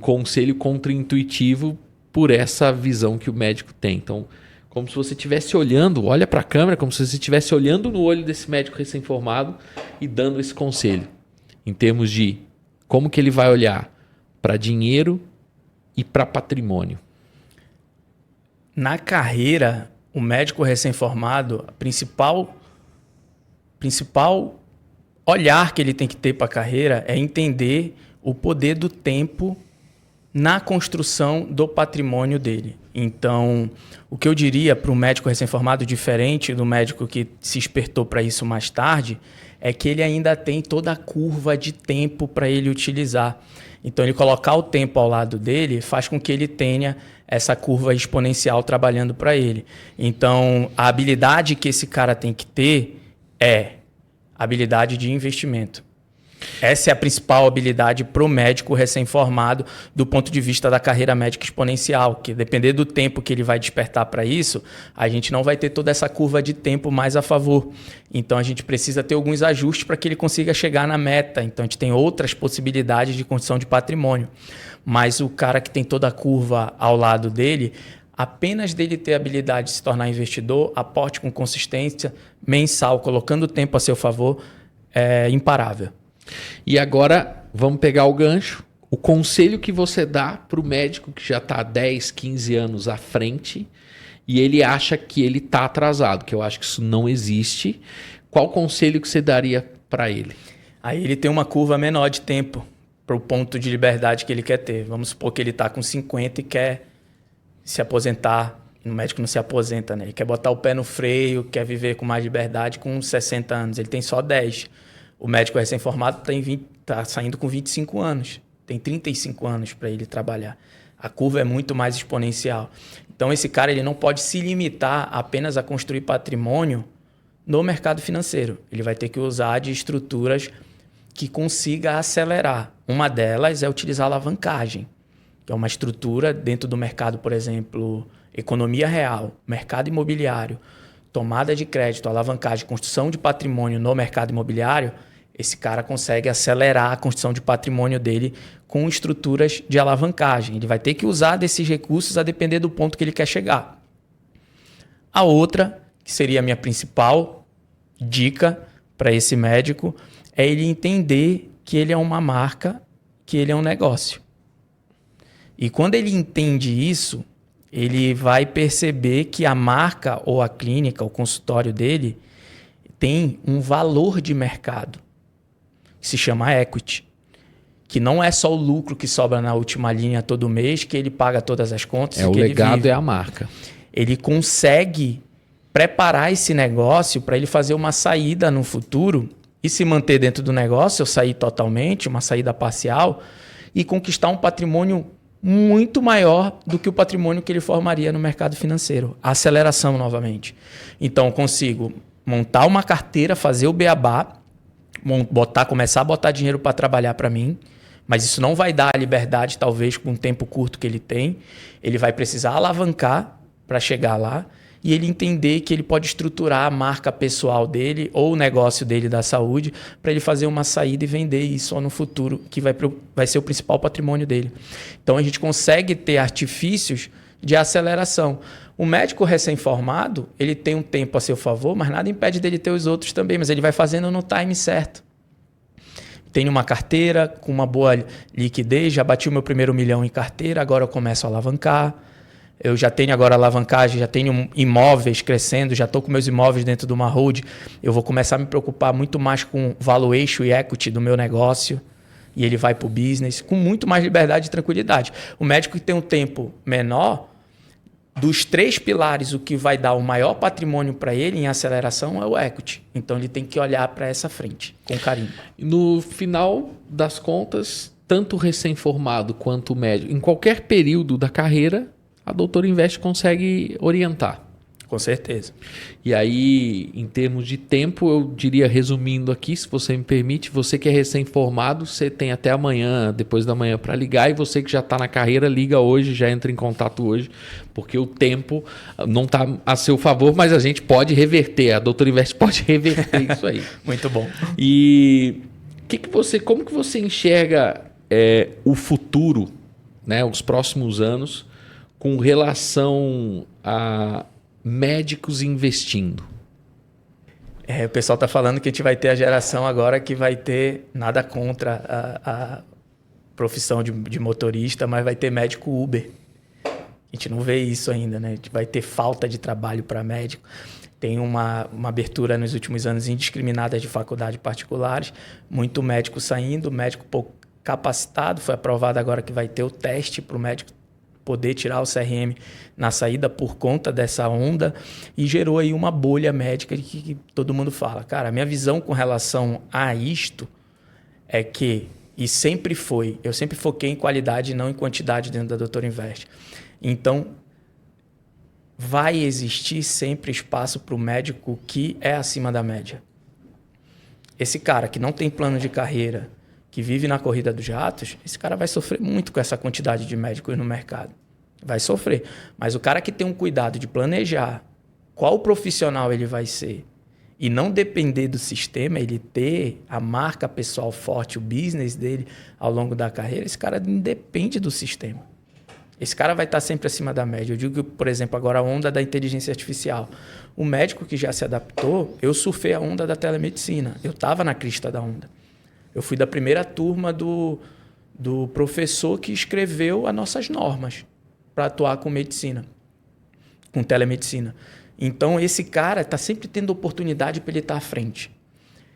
conselho contraintuitivo por essa visão que o médico tem. Então, como se você estivesse olhando, olha para a câmera, como se você estivesse olhando no olho desse médico recém-formado e dando esse conselho, em termos de como que ele vai olhar para dinheiro e para patrimônio. Na carreira, o médico recém-formado, o principal olhar que ele tem que ter para a carreira é entender o poder do tempo na construção do patrimônio dele. Então, o que eu diria para o médico recém-formado, diferente do médico que se espertou para isso mais tarde, é que ele ainda tem toda a curva de tempo para ele utilizar. Então, ele colocar o tempo ao lado dele faz com que ele tenha essa curva exponencial trabalhando para ele. Então, a habilidade que esse cara tem que ter é a habilidade de investimento. Essa é a principal habilidade para o médico recém-formado do ponto de vista da carreira médica exponencial, que depender do tempo que ele vai despertar para isso, a gente não vai ter toda essa curva de tempo mais a favor. Então, a gente precisa ter alguns ajustes para que ele consiga chegar na meta. Então, a gente tem outras possibilidades de construção de patrimônio. Mas o cara que tem toda a curva ao lado dele, apenas dele ter a habilidade de se tornar investidor, aporte com consistência, mensal, colocando o tempo a seu favor, é imparável. E agora, vamos pegar o gancho. O conselho que você dá para o médico que já está 10, 15 anos à frente e ele acha que ele está atrasado, que eu acho que isso não existe. Qual conselho que você daria para ele? Aí ele tem uma curva menor de tempo para o ponto de liberdade que ele quer ter. Vamos supor que ele está com 50 e quer se aposentar O médico não se aposenta, né? Ele quer botar o pé no freio, quer viver com mais liberdade com 60 anos. Ele tem só 10. O médico recém-formado tá saindo com 25 anos. Tem 35 anos para ele trabalhar. A curva é muito mais exponencial. Então, esse cara ele não pode se limitar apenas a construir patrimônio no mercado financeiro. Ele vai ter que usar de estruturas que consiga acelerar. Uma delas é utilizar a alavancagem, que é uma estrutura dentro do mercado, por exemplo, economia real, mercado imobiliário, tomada de crédito, alavancagem, construção de patrimônio no mercado imobiliário. Esse cara consegue acelerar a construção de patrimônio dele com estruturas de alavancagem. Ele vai ter que usar desses recursos a depender do ponto que ele quer chegar. A outra, que seria a minha principal dica para esse médico, é ele entender que ele é uma marca, que ele é um negócio. E quando ele entende isso, ele vai perceber que a marca ou a clínica, o consultório dele, tem um valor de mercado, que se chama equity, que não é só o lucro que sobra na última linha todo mês, que ele paga todas as contas. O legado é a marca. Ele consegue preparar esse negócio para ele fazer uma saída no futuro e se manter dentro do negócio, ou sair totalmente, uma saída parcial, e conquistar um patrimônio muito maior do que o patrimônio que ele formaria no mercado financeiro. A aceleração novamente. Então, eu consigo montar uma carteira, fazer o beabá, começar a botar dinheiro para trabalhar para mim, mas isso não vai dar a liberdade, talvez, com o tempo curto que ele tem. Ele vai precisar alavancar para chegar lá e ele entender que ele pode estruturar a marca pessoal dele ou o negócio dele da saúde para ele fazer uma saída e vender isso só no futuro, que vai ser o principal patrimônio dele. Então, a gente consegue ter artifícios de aceleração. O médico recém-formado, ele tem um tempo a seu favor, mas nada impede dele ter os outros também, mas ele vai fazendo no time certo. Tenho uma carteira com uma boa liquidez, já bati o meu primeiro 1 milhão em carteira, agora eu começo a alavancar. Eu já tenho agora alavancagem, já tenho imóveis crescendo, já estou com meus imóveis dentro de uma hold. Eu vou começar a me preocupar muito mais com valuation e equity do meu negócio. E ele vai para o business com muito mais liberdade e tranquilidade. O médico que tem um tempo menor, dos 3 pilares, o que vai dar o maior patrimônio para ele em aceleração é o equity. Então, ele tem que olhar para essa frente com carinho. No final das contas, tanto o recém-formado quanto o médico, em qualquer período da carreira, a Doutor Invest consegue orientar. Com certeza. E aí, em termos de tempo, eu diria, resumindo aqui, se você me permite, você que é recém-formado, você tem até amanhã, depois da manhã, para ligar, e você que já está na carreira, liga hoje, já entra em contato hoje, porque o tempo não está a seu favor, mas a gente pode reverter, a Doutor Invest pode reverter isso aí. Muito bom. E como que você enxerga o futuro, né, os próximos anos, com relação a médicos investindo? O pessoal está falando que a gente vai ter a geração agora que vai ter nada contra a profissão de motorista, mas vai ter médico Uber. A gente não vê isso ainda, né? A gente vai ter falta de trabalho para médico. Tem uma abertura nos últimos anos indiscriminada de faculdades particulares, muito médico saindo, médico pouco capacitado. Foi aprovado agora que vai ter o teste para o médico poder tirar o CRM na saída por conta dessa onda, e gerou aí uma bolha médica que todo mundo fala. Cara, a minha visão com relação a isto é que, e sempre foi, eu sempre foquei em qualidade e não em quantidade dentro da Doutor Invest. Então, vai existir sempre espaço para o médico que é acima da média. Esse cara que não tem plano de carreira, que vive na corrida dos ratos, esse cara vai sofrer muito com essa quantidade de médicos no mercado. Vai sofrer. Mas o cara que tem um cuidado de planejar qual profissional ele vai ser e não depender do sistema, ele ter a marca pessoal forte, o business dele ao longo da carreira, esse cara independe do sistema. Esse cara vai estar sempre acima da média. Eu digo, por exemplo, agora a onda da inteligência artificial. O médico que já se adaptou, eu surfei a onda da telemedicina. Eu estava na crista da onda. Eu fui da primeira turma do professor que escreveu as nossas normas para atuar com medicina, com telemedicina. Então, esse cara está sempre tendo oportunidade para ele estar à frente.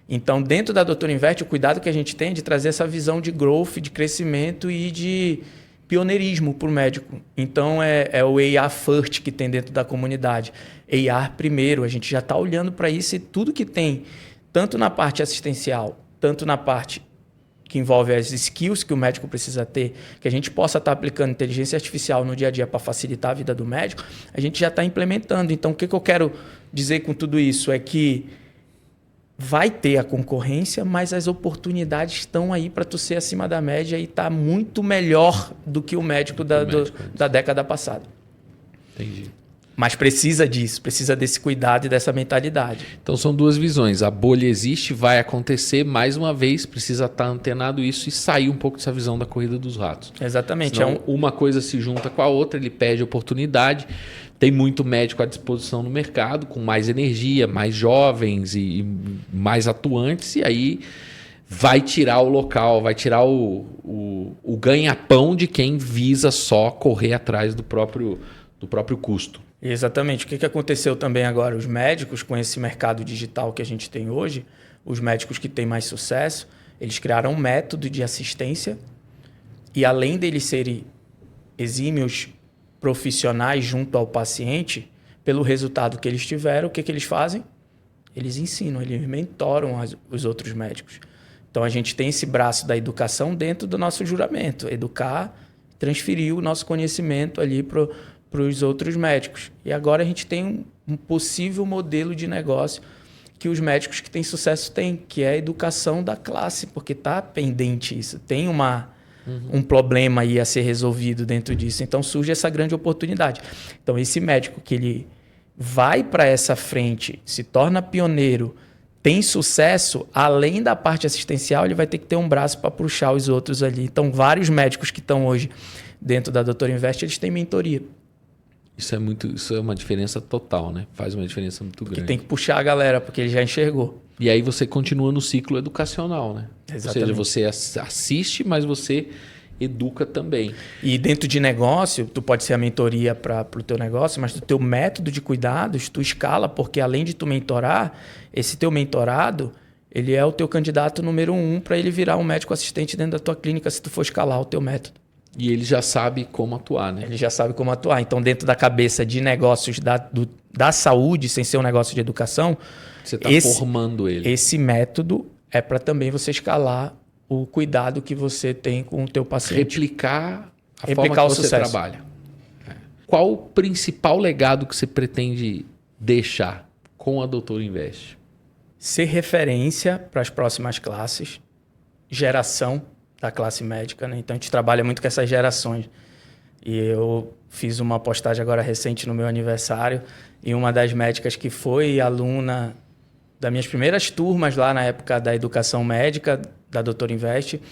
Então, dentro da Doutor Invest, o cuidado que a gente tem é de trazer essa visão de growth, de crescimento e de pioneirismo para o médico. Então, é o AR First que tem dentro da comunidade. AR primeiro, a gente já está olhando para isso e tudo que tem, tanto na parte assistencial, tanto na parte que envolve as skills que o médico precisa ter, que a gente possa estar aplicando inteligência artificial no dia a dia para facilitar a vida do médico, a gente já está implementando. Então, o que eu quero dizer com tudo isso é que vai ter a concorrência, mas as oportunidades estão aí para tu ser acima da média e tá muito melhor do que o médico da década passada. Entendi. Mas precisa disso, precisa desse cuidado e dessa mentalidade. Então são duas visões. A bolha existe, vai acontecer, mais uma vez, precisa estar antenado isso e sair um pouco dessa visão da corrida dos ratos. Exatamente. Senão, uma coisa se junta com a outra, ele perde oportunidade. Tem muito médico à disposição no mercado, com mais energia, mais jovens e mais atuantes, e aí vai tirar o local, vai tirar o ganha-pão de quem visa só correr atrás do próprio custo. Exatamente. O que aconteceu também agora? Os médicos, com esse mercado digital que a gente tem hoje, os médicos que têm mais sucesso, eles criaram um método de assistência e, além deles serem exímios profissionais junto ao paciente, pelo resultado que eles tiveram, o que eles fazem? Eles ensinam, eles mentoram os outros médicos. Então, a gente tem esse braço da educação dentro do nosso juramento. Educar, transferir o nosso conhecimento ali para os outros médicos. E agora a gente tem um possível modelo de negócio que os médicos que têm sucesso têm, que é a educação da classe, porque está pendente isso. Tem um problema aí a ser resolvido dentro disso. Então surge essa grande oportunidade. Então esse médico que ele vai para essa frente, se torna pioneiro, tem sucesso, além da parte assistencial, ele vai ter que ter um braço para puxar os outros ali. Então vários médicos que estão hoje dentro da Doutor Invest, eles têm mentoria. Isso é uma diferença total, né? Faz uma diferença muito grande. Que tem que puxar a galera, porque ele já enxergou. E aí você continua no ciclo educacional, né? Exatamente. Ou seja, você assiste, mas você educa também. E dentro de negócio, tu pode ser a mentoria para o teu negócio, mas o teu método de cuidados, tu escala, porque além de tu mentorar, esse teu mentorado, ele é o teu candidato número 1 para ele virar um médico assistente dentro da tua clínica, se tu for escalar o teu método. E ele já sabe como atuar, né? Ele já sabe como atuar. Então, dentro da cabeça de negócios da saúde, sem ser um negócio de educação, você está formando ele. Esse método é para também você escalar o cuidado que você tem com o teu paciente. Replicar a forma que você sucesso. trabalha. Qual o principal legado que você pretende deixar com a Doutor Invest? Ser referência para as próximas classes, geração da classe médica, né? Então a gente trabalha muito com essas gerações. E eu fiz uma postagem agora recente no meu aniversário e uma das médicas que foi aluna das minhas primeiras turmas lá na época da educação médica da Doutor Invest,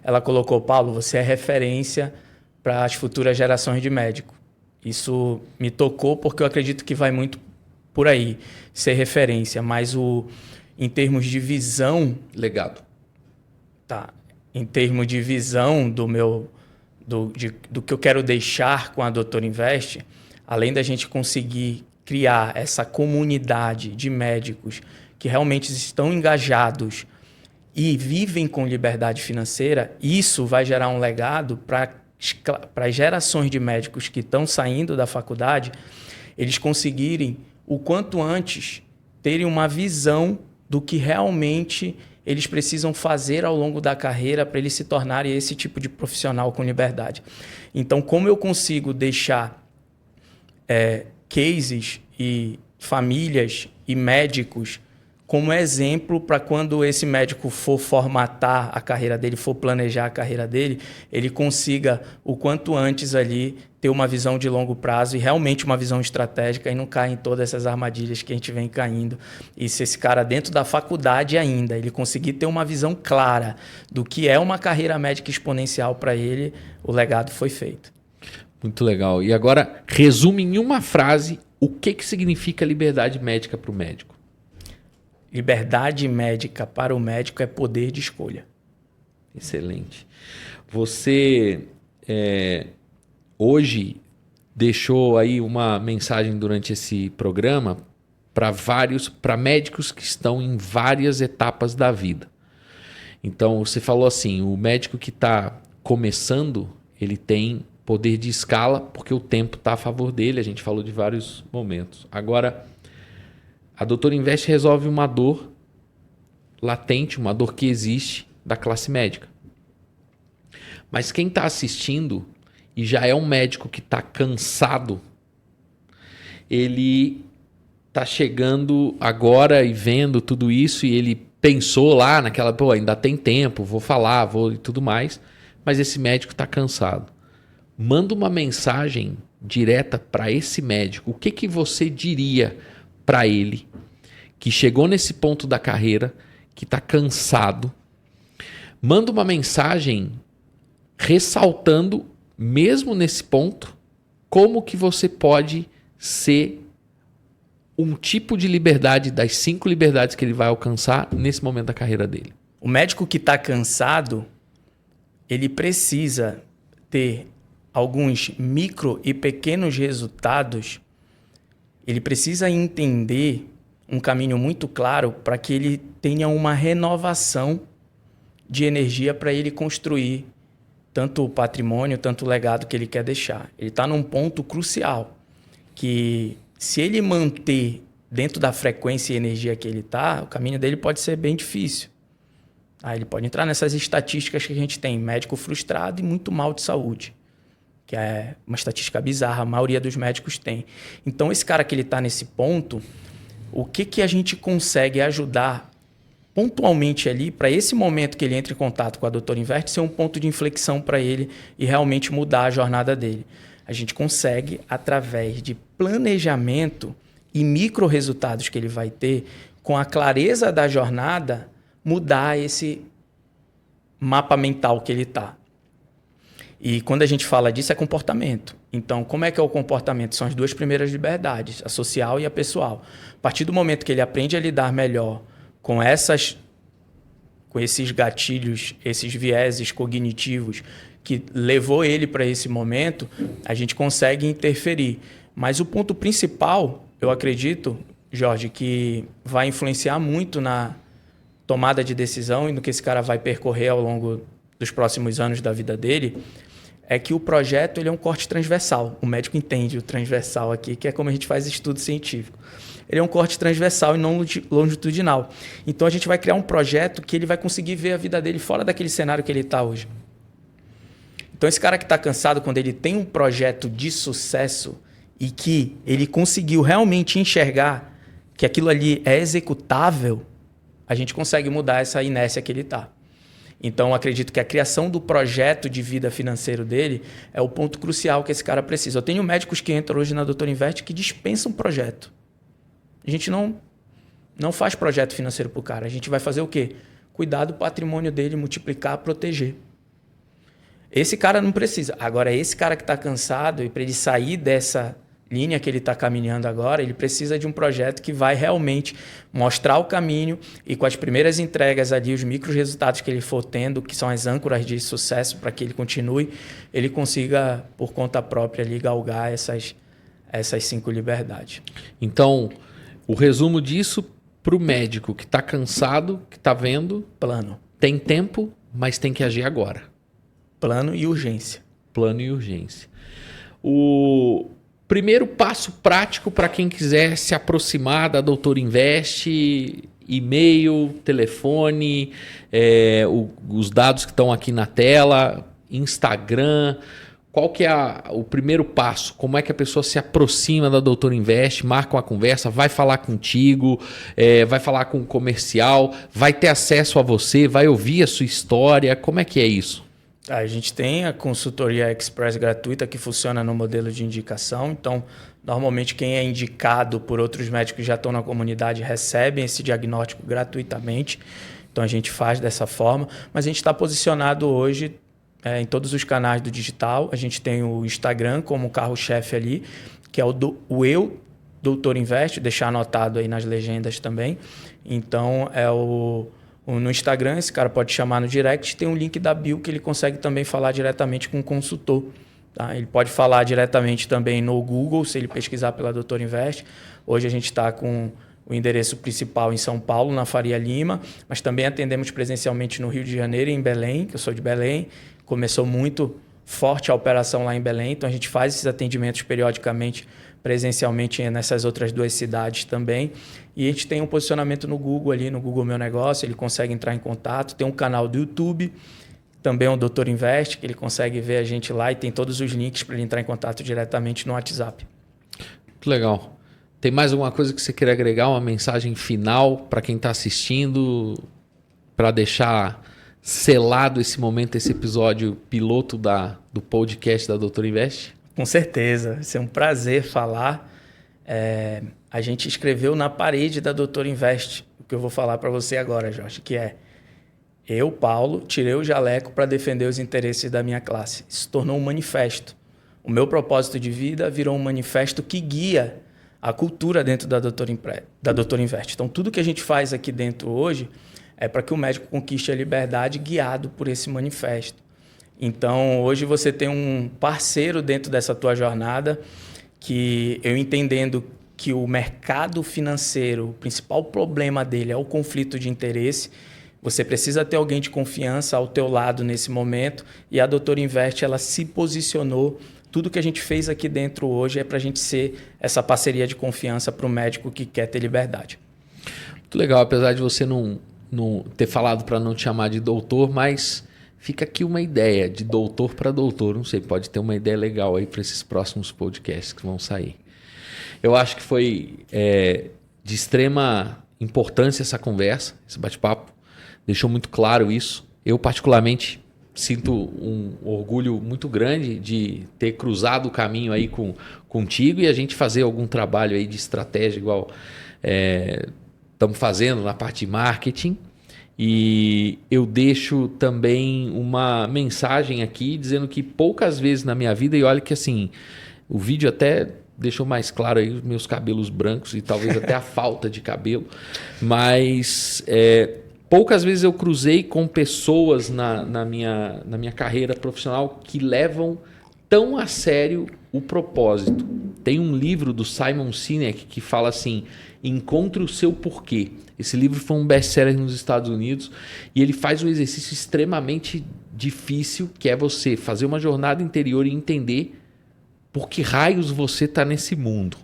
ela colocou: Paulo, você é referência para as futuras gerações de médico. Isso me tocou porque eu acredito que vai muito por aí, ser referência, mas em termos de visão... Legado. Tá. Em termos de visão do que eu quero deixar com a Doutor Invest, além da gente conseguir criar essa comunidade de médicos que realmente estão engajados e vivem com liberdade financeira, isso vai gerar um legado para as gerações de médicos que estão saindo da faculdade, eles conseguirem, o quanto antes, terem uma visão do que realmente eles precisam fazer ao longo da carreira para eles se tornarem esse tipo de profissional com liberdade. Então, como eu consigo deixar cases e famílias e médicos como exemplo para quando esse médico for formatar a carreira dele, for planejar a carreira dele, ele consiga, o quanto antes ali, ter uma visão de longo prazo e realmente uma visão estratégica e não cair em todas essas armadilhas que a gente vem caindo. E se esse cara, dentro da faculdade ainda, ele conseguir ter uma visão clara do que é uma carreira médica exponencial para ele, o legado foi feito. Muito legal. E agora, resume em uma frase o que significa liberdade médica para o médico. Liberdade médica para o médico é poder de escolha. Excelente. Você hoje deixou aí uma mensagem durante esse programa para médicos que estão em várias etapas da vida. Então, você falou assim, o médico que está começando, ele tem poder de escala porque o tempo está a favor dele. A gente falou de vários momentos. Agora, a Doutor Invest resolve uma dor latente, uma dor que existe da classe médica. Mas quem está assistindo e já é um médico que está cansado, ele está chegando agora e vendo tudo isso e ele pensou lá naquela, pô, ainda tem tempo, vou falar, vou e tudo mais, mas esse médico está cansado. Manda uma mensagem direta para esse médico. O que, que você diria para ele que chegou nesse ponto da carreira, que está cansado? Manda uma mensagem ressaltando, mesmo nesse ponto, como que você pode ser um tipo de liberdade das 5 liberdades que ele vai alcançar nesse momento da carreira dele. O médico que está cansado, ele precisa ter alguns micro e pequenos resultados. Ele precisa entender um caminho muito claro para que ele tenha uma renovação de energia para ele construir tanto o patrimônio, tanto o legado que ele quer deixar. Ele está num ponto crucial, que se ele manter dentro da frequência e energia que ele está, o caminho dele pode ser bem difícil. Ele pode entrar nessas estatísticas que a gente tem, médico frustrado e muito mal de saúde, que é uma estatística bizarra, a maioria dos médicos tem. Então, esse cara que ele está nesse ponto, o que a gente consegue ajudar pontualmente ali, para esse momento que ele entra em contato com a Doutor Invest, ser um ponto de inflexão para ele e realmente mudar a jornada dele. A gente consegue, através de planejamento e micro resultados que ele vai ter, com a clareza da jornada, mudar esse mapa mental que ele está. E quando a gente fala disso, é comportamento. Então, como é que é o comportamento? São as 2 primeiras liberdades, a social e a pessoal. A partir do momento que ele aprende a lidar melhor com esses gatilhos, esses vieses cognitivos que levou ele para esse momento, a gente consegue interferir. Mas o ponto principal, eu acredito, Jorge, que vai influenciar muito na tomada de decisão e no que esse cara vai percorrer ao longo dos próximos anos da vida dele, é que o projeto ele é um corte transversal. O médico entende o transversal aqui, que é como a gente faz estudo científico. Ele é um corte transversal e não longitudinal. Então, a gente vai criar um projeto que ele vai conseguir ver a vida dele fora daquele cenário que ele está hoje. Então, esse cara que está cansado, quando ele tem um projeto de sucesso e que ele conseguiu realmente enxergar que aquilo ali é executável, a gente consegue mudar essa inércia que ele está. Então, acredito que a criação do projeto de vida financeiro dele é o ponto crucial que esse cara precisa. Eu tenho médicos que entram hoje na Doutor Invest que dispensam projeto. A gente não faz projeto financeiro para o cara. A gente vai fazer o quê? Cuidar do patrimônio dele, multiplicar, proteger. Esse cara não precisa. Agora, esse cara que está cansado e para ele sair dessa linha que ele está caminhando agora, ele precisa de um projeto que vai realmente mostrar o caminho e com as primeiras entregas ali, os micro resultados que ele for tendo, que são as âncoras de sucesso para que ele continue, ele consiga, por conta própria, ali, galgar essas 5 liberdades. Então, o resumo disso para o médico que está cansado, que está vendo... Plano. Tem tempo, mas tem que agir agora. Plano e urgência. Plano e urgência. O primeiro passo prático para quem quiser se aproximar da Doutor Invest, e-mail, telefone, os dados que estão aqui na tela, Instagram... Qual que é o primeiro passo? Como é que a pessoa se aproxima da Doutor Invest, marca uma conversa, vai falar contigo, vai falar com o comercial, vai ter acesso a você, vai ouvir a sua história? Como é que é isso? A gente tem a consultoria express gratuita que funciona no modelo de indicação. Então, normalmente quem é indicado por outros médicos que já estão na comunidade recebem esse diagnóstico gratuitamente. Então, a gente faz dessa forma. Mas a gente está posicionado hoje em todos os canais do digital. A gente tem o Instagram como carro-chefe ali, que é o Eu Doutor Invest, deixar anotado aí nas legendas também. Então, no Instagram, esse cara pode chamar no direct, tem um link da bio que ele consegue também falar diretamente com o consultor. Tá? Ele pode falar diretamente também no Google, se ele pesquisar pela Doutor Invest. Hoje a gente está com o endereço principal em São Paulo, na Faria Lima, mas também atendemos presencialmente no Rio de Janeiro e em Belém, que eu sou de Belém. Começou muito forte a operação lá em Belém, então a gente faz esses atendimentos periodicamente, presencialmente nessas outras 2 cidades também. E a gente tem um posicionamento no Google ali, no Google Meu Negócio, ele consegue entrar em contato. Tem um canal do YouTube, também o Dr. Invest, que ele consegue ver a gente lá e tem todos os links para ele entrar em contato diretamente no WhatsApp. Muito legal. Tem mais alguma coisa que você queira agregar? Uma mensagem final para quem está assistindo, para deixar selado esse momento, esse episódio piloto do podcast da Dr. Invest? Com certeza, vai ser um prazer falar. A gente escreveu na parede da Dr. Invest o que eu vou falar para você agora, Jorge, que é: eu, Paulo, tirei o jaleco para defender os interesses da minha classe. Isso se tornou um manifesto. O meu propósito de vida virou um manifesto que guia a cultura dentro da Dr. Invest. Então, tudo que a gente faz aqui dentro hoje é para que o médico conquiste a liberdade guiado por esse manifesto. Então, hoje você tem um parceiro dentro dessa tua jornada que, eu entendendo que o mercado financeiro, o principal problema dele é o conflito de interesse, você precisa ter alguém de confiança ao teu lado nesse momento, e a Dr. Invest, ela se posicionou. Tudo que a gente fez aqui dentro hoje é para a gente ser essa parceria de confiança para o médico que quer ter liberdade. Muito legal, apesar de você não ter falado para não te chamar de doutor, mas fica aqui uma ideia de doutor para doutor. Não sei, pode ter uma ideia legal aí para esses próximos podcasts que vão sair. Eu acho que foi de extrema importância essa conversa, esse bate-papo. Deixou muito claro isso. Eu, particularmente, sinto um orgulho muito grande de ter cruzado o caminho aí contigo e a gente fazer algum trabalho aí de estratégia igual estamos fazendo na parte de marketing. E eu deixo também uma mensagem aqui dizendo que poucas vezes na minha vida, e olha que assim, o vídeo até deixou mais claro aí os meus cabelos brancos e talvez até a falta de cabelo, mas poucas vezes eu cruzei com pessoas na minha carreira profissional que levam tão a sério o propósito. Tem um livro do Simon Sinek que fala assim: encontre o seu porquê. Esse livro foi um best-seller nos Estados Unidos e ele faz um exercício extremamente difícil, que é você fazer uma jornada interior e entender por que raios você está nesse mundo.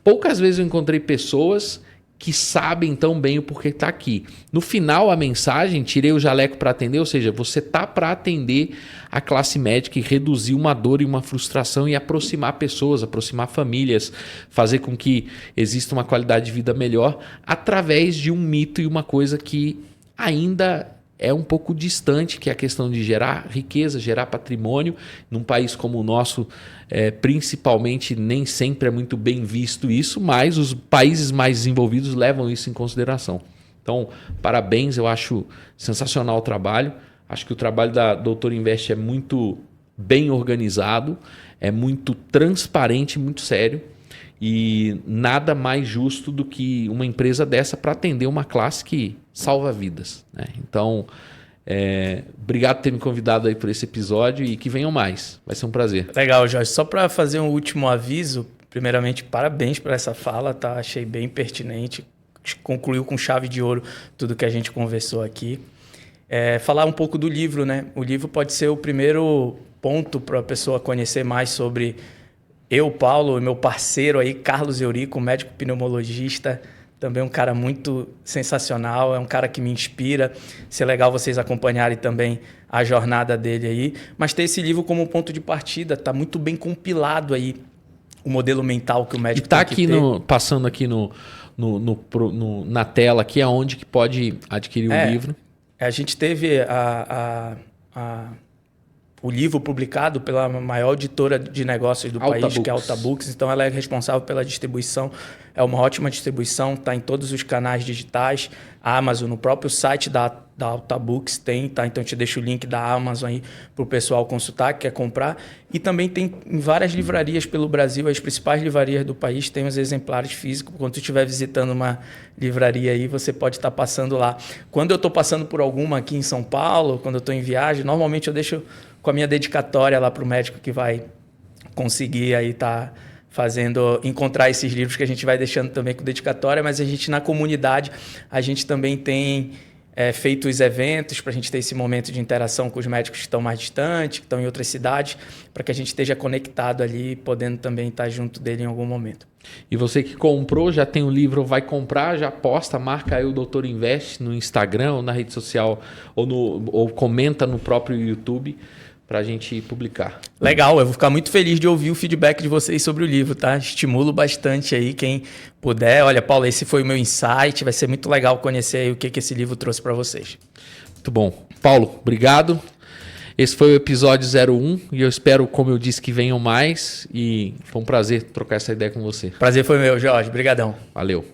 Poucas vezes eu encontrei pessoas que sabem tão bem o porquê está aqui. No final, a mensagem, tirei o jaleco para atender, ou seja, você tá para atender a classe médica e reduzir uma dor e uma frustração e aproximar pessoas, aproximar famílias, fazer com que exista uma qualidade de vida melhor através de um mito e uma coisa que ainda é um pouco distante, que é a questão de gerar riqueza, gerar patrimônio. Num país como o nosso, principalmente, nem sempre é muito bem visto isso, mas os países mais desenvolvidos levam isso em consideração. Então, parabéns, eu acho sensacional o trabalho. Acho que o trabalho da Dr. Invest é muito bem organizado, é muito transparente, muito sério. E nada mais justo do que uma empresa dessa para atender uma classe que salva vidas, né? Então, obrigado por ter me convidado aí por esse episódio e que venham mais. Vai ser um prazer. Legal, Jorge. Só para fazer um último aviso, primeiramente, parabéns por essa fala, tá? Achei bem pertinente. Concluiu com chave de ouro tudo que a gente conversou aqui. Falar um pouco do livro, né? O livro pode ser o primeiro ponto para a pessoa conhecer mais sobre eu, Paulo, e meu parceiro aí, Carlos Eurico, médico pneumologista, também um cara muito sensacional, é um cara que me inspira. Ser legal vocês acompanharem também a jornada dele aí. Mas ter esse livro como ponto de partida, está muito bem compilado aí o modelo mental que o médico tem que ter. Passando aqui na tela, aqui é onde que pode adquirir o livro. A gente teve o livro publicado pela maior editora de negócios do país, que é a Alta Books. Então, ela é responsável pela distribuição. É uma ótima distribuição, está em todos os canais digitais. A Amazon, no próprio site da Alta Books tem, tá? Então, eu te deixo o link da Amazon aí para o pessoal consultar, que quer comprar. E também tem em várias livrarias pelo Brasil, as principais livrarias do país têm os exemplares físicos. Quando tu estiver visitando uma livraria aí, você pode estar passando lá. Quando eu estou passando por alguma aqui em São Paulo, quando eu estou em viagem, normalmente eu deixo com a minha dedicatória lá para o médico que vai conseguir aí encontrar esses livros que a gente vai deixando também com dedicatória, mas a gente na comunidade, a gente também tem feito os eventos para a gente ter esse momento de interação com os médicos que estão mais distantes, que estão em outras cidades, para que a gente esteja conectado ali, podendo também estar junto dele em algum momento. E você que comprou, já tem o livro, vai comprar, já posta, marca aí o Doutor Invest no Instagram ou na rede social, ou comenta no próprio YouTube para a gente publicar. Legal, eu vou ficar muito feliz de ouvir o feedback de vocês sobre o livro, tá? Estimulo bastante aí quem puder. Olha, Paulo, esse foi o meu insight, vai ser muito legal conhecer aí o que esse livro trouxe para vocês. Muito bom. Paulo, obrigado. Esse foi o episódio 01 e eu espero, como eu disse, que venham mais e foi um prazer trocar essa ideia com você. Prazer foi meu, Jorge. Obrigadão. Valeu.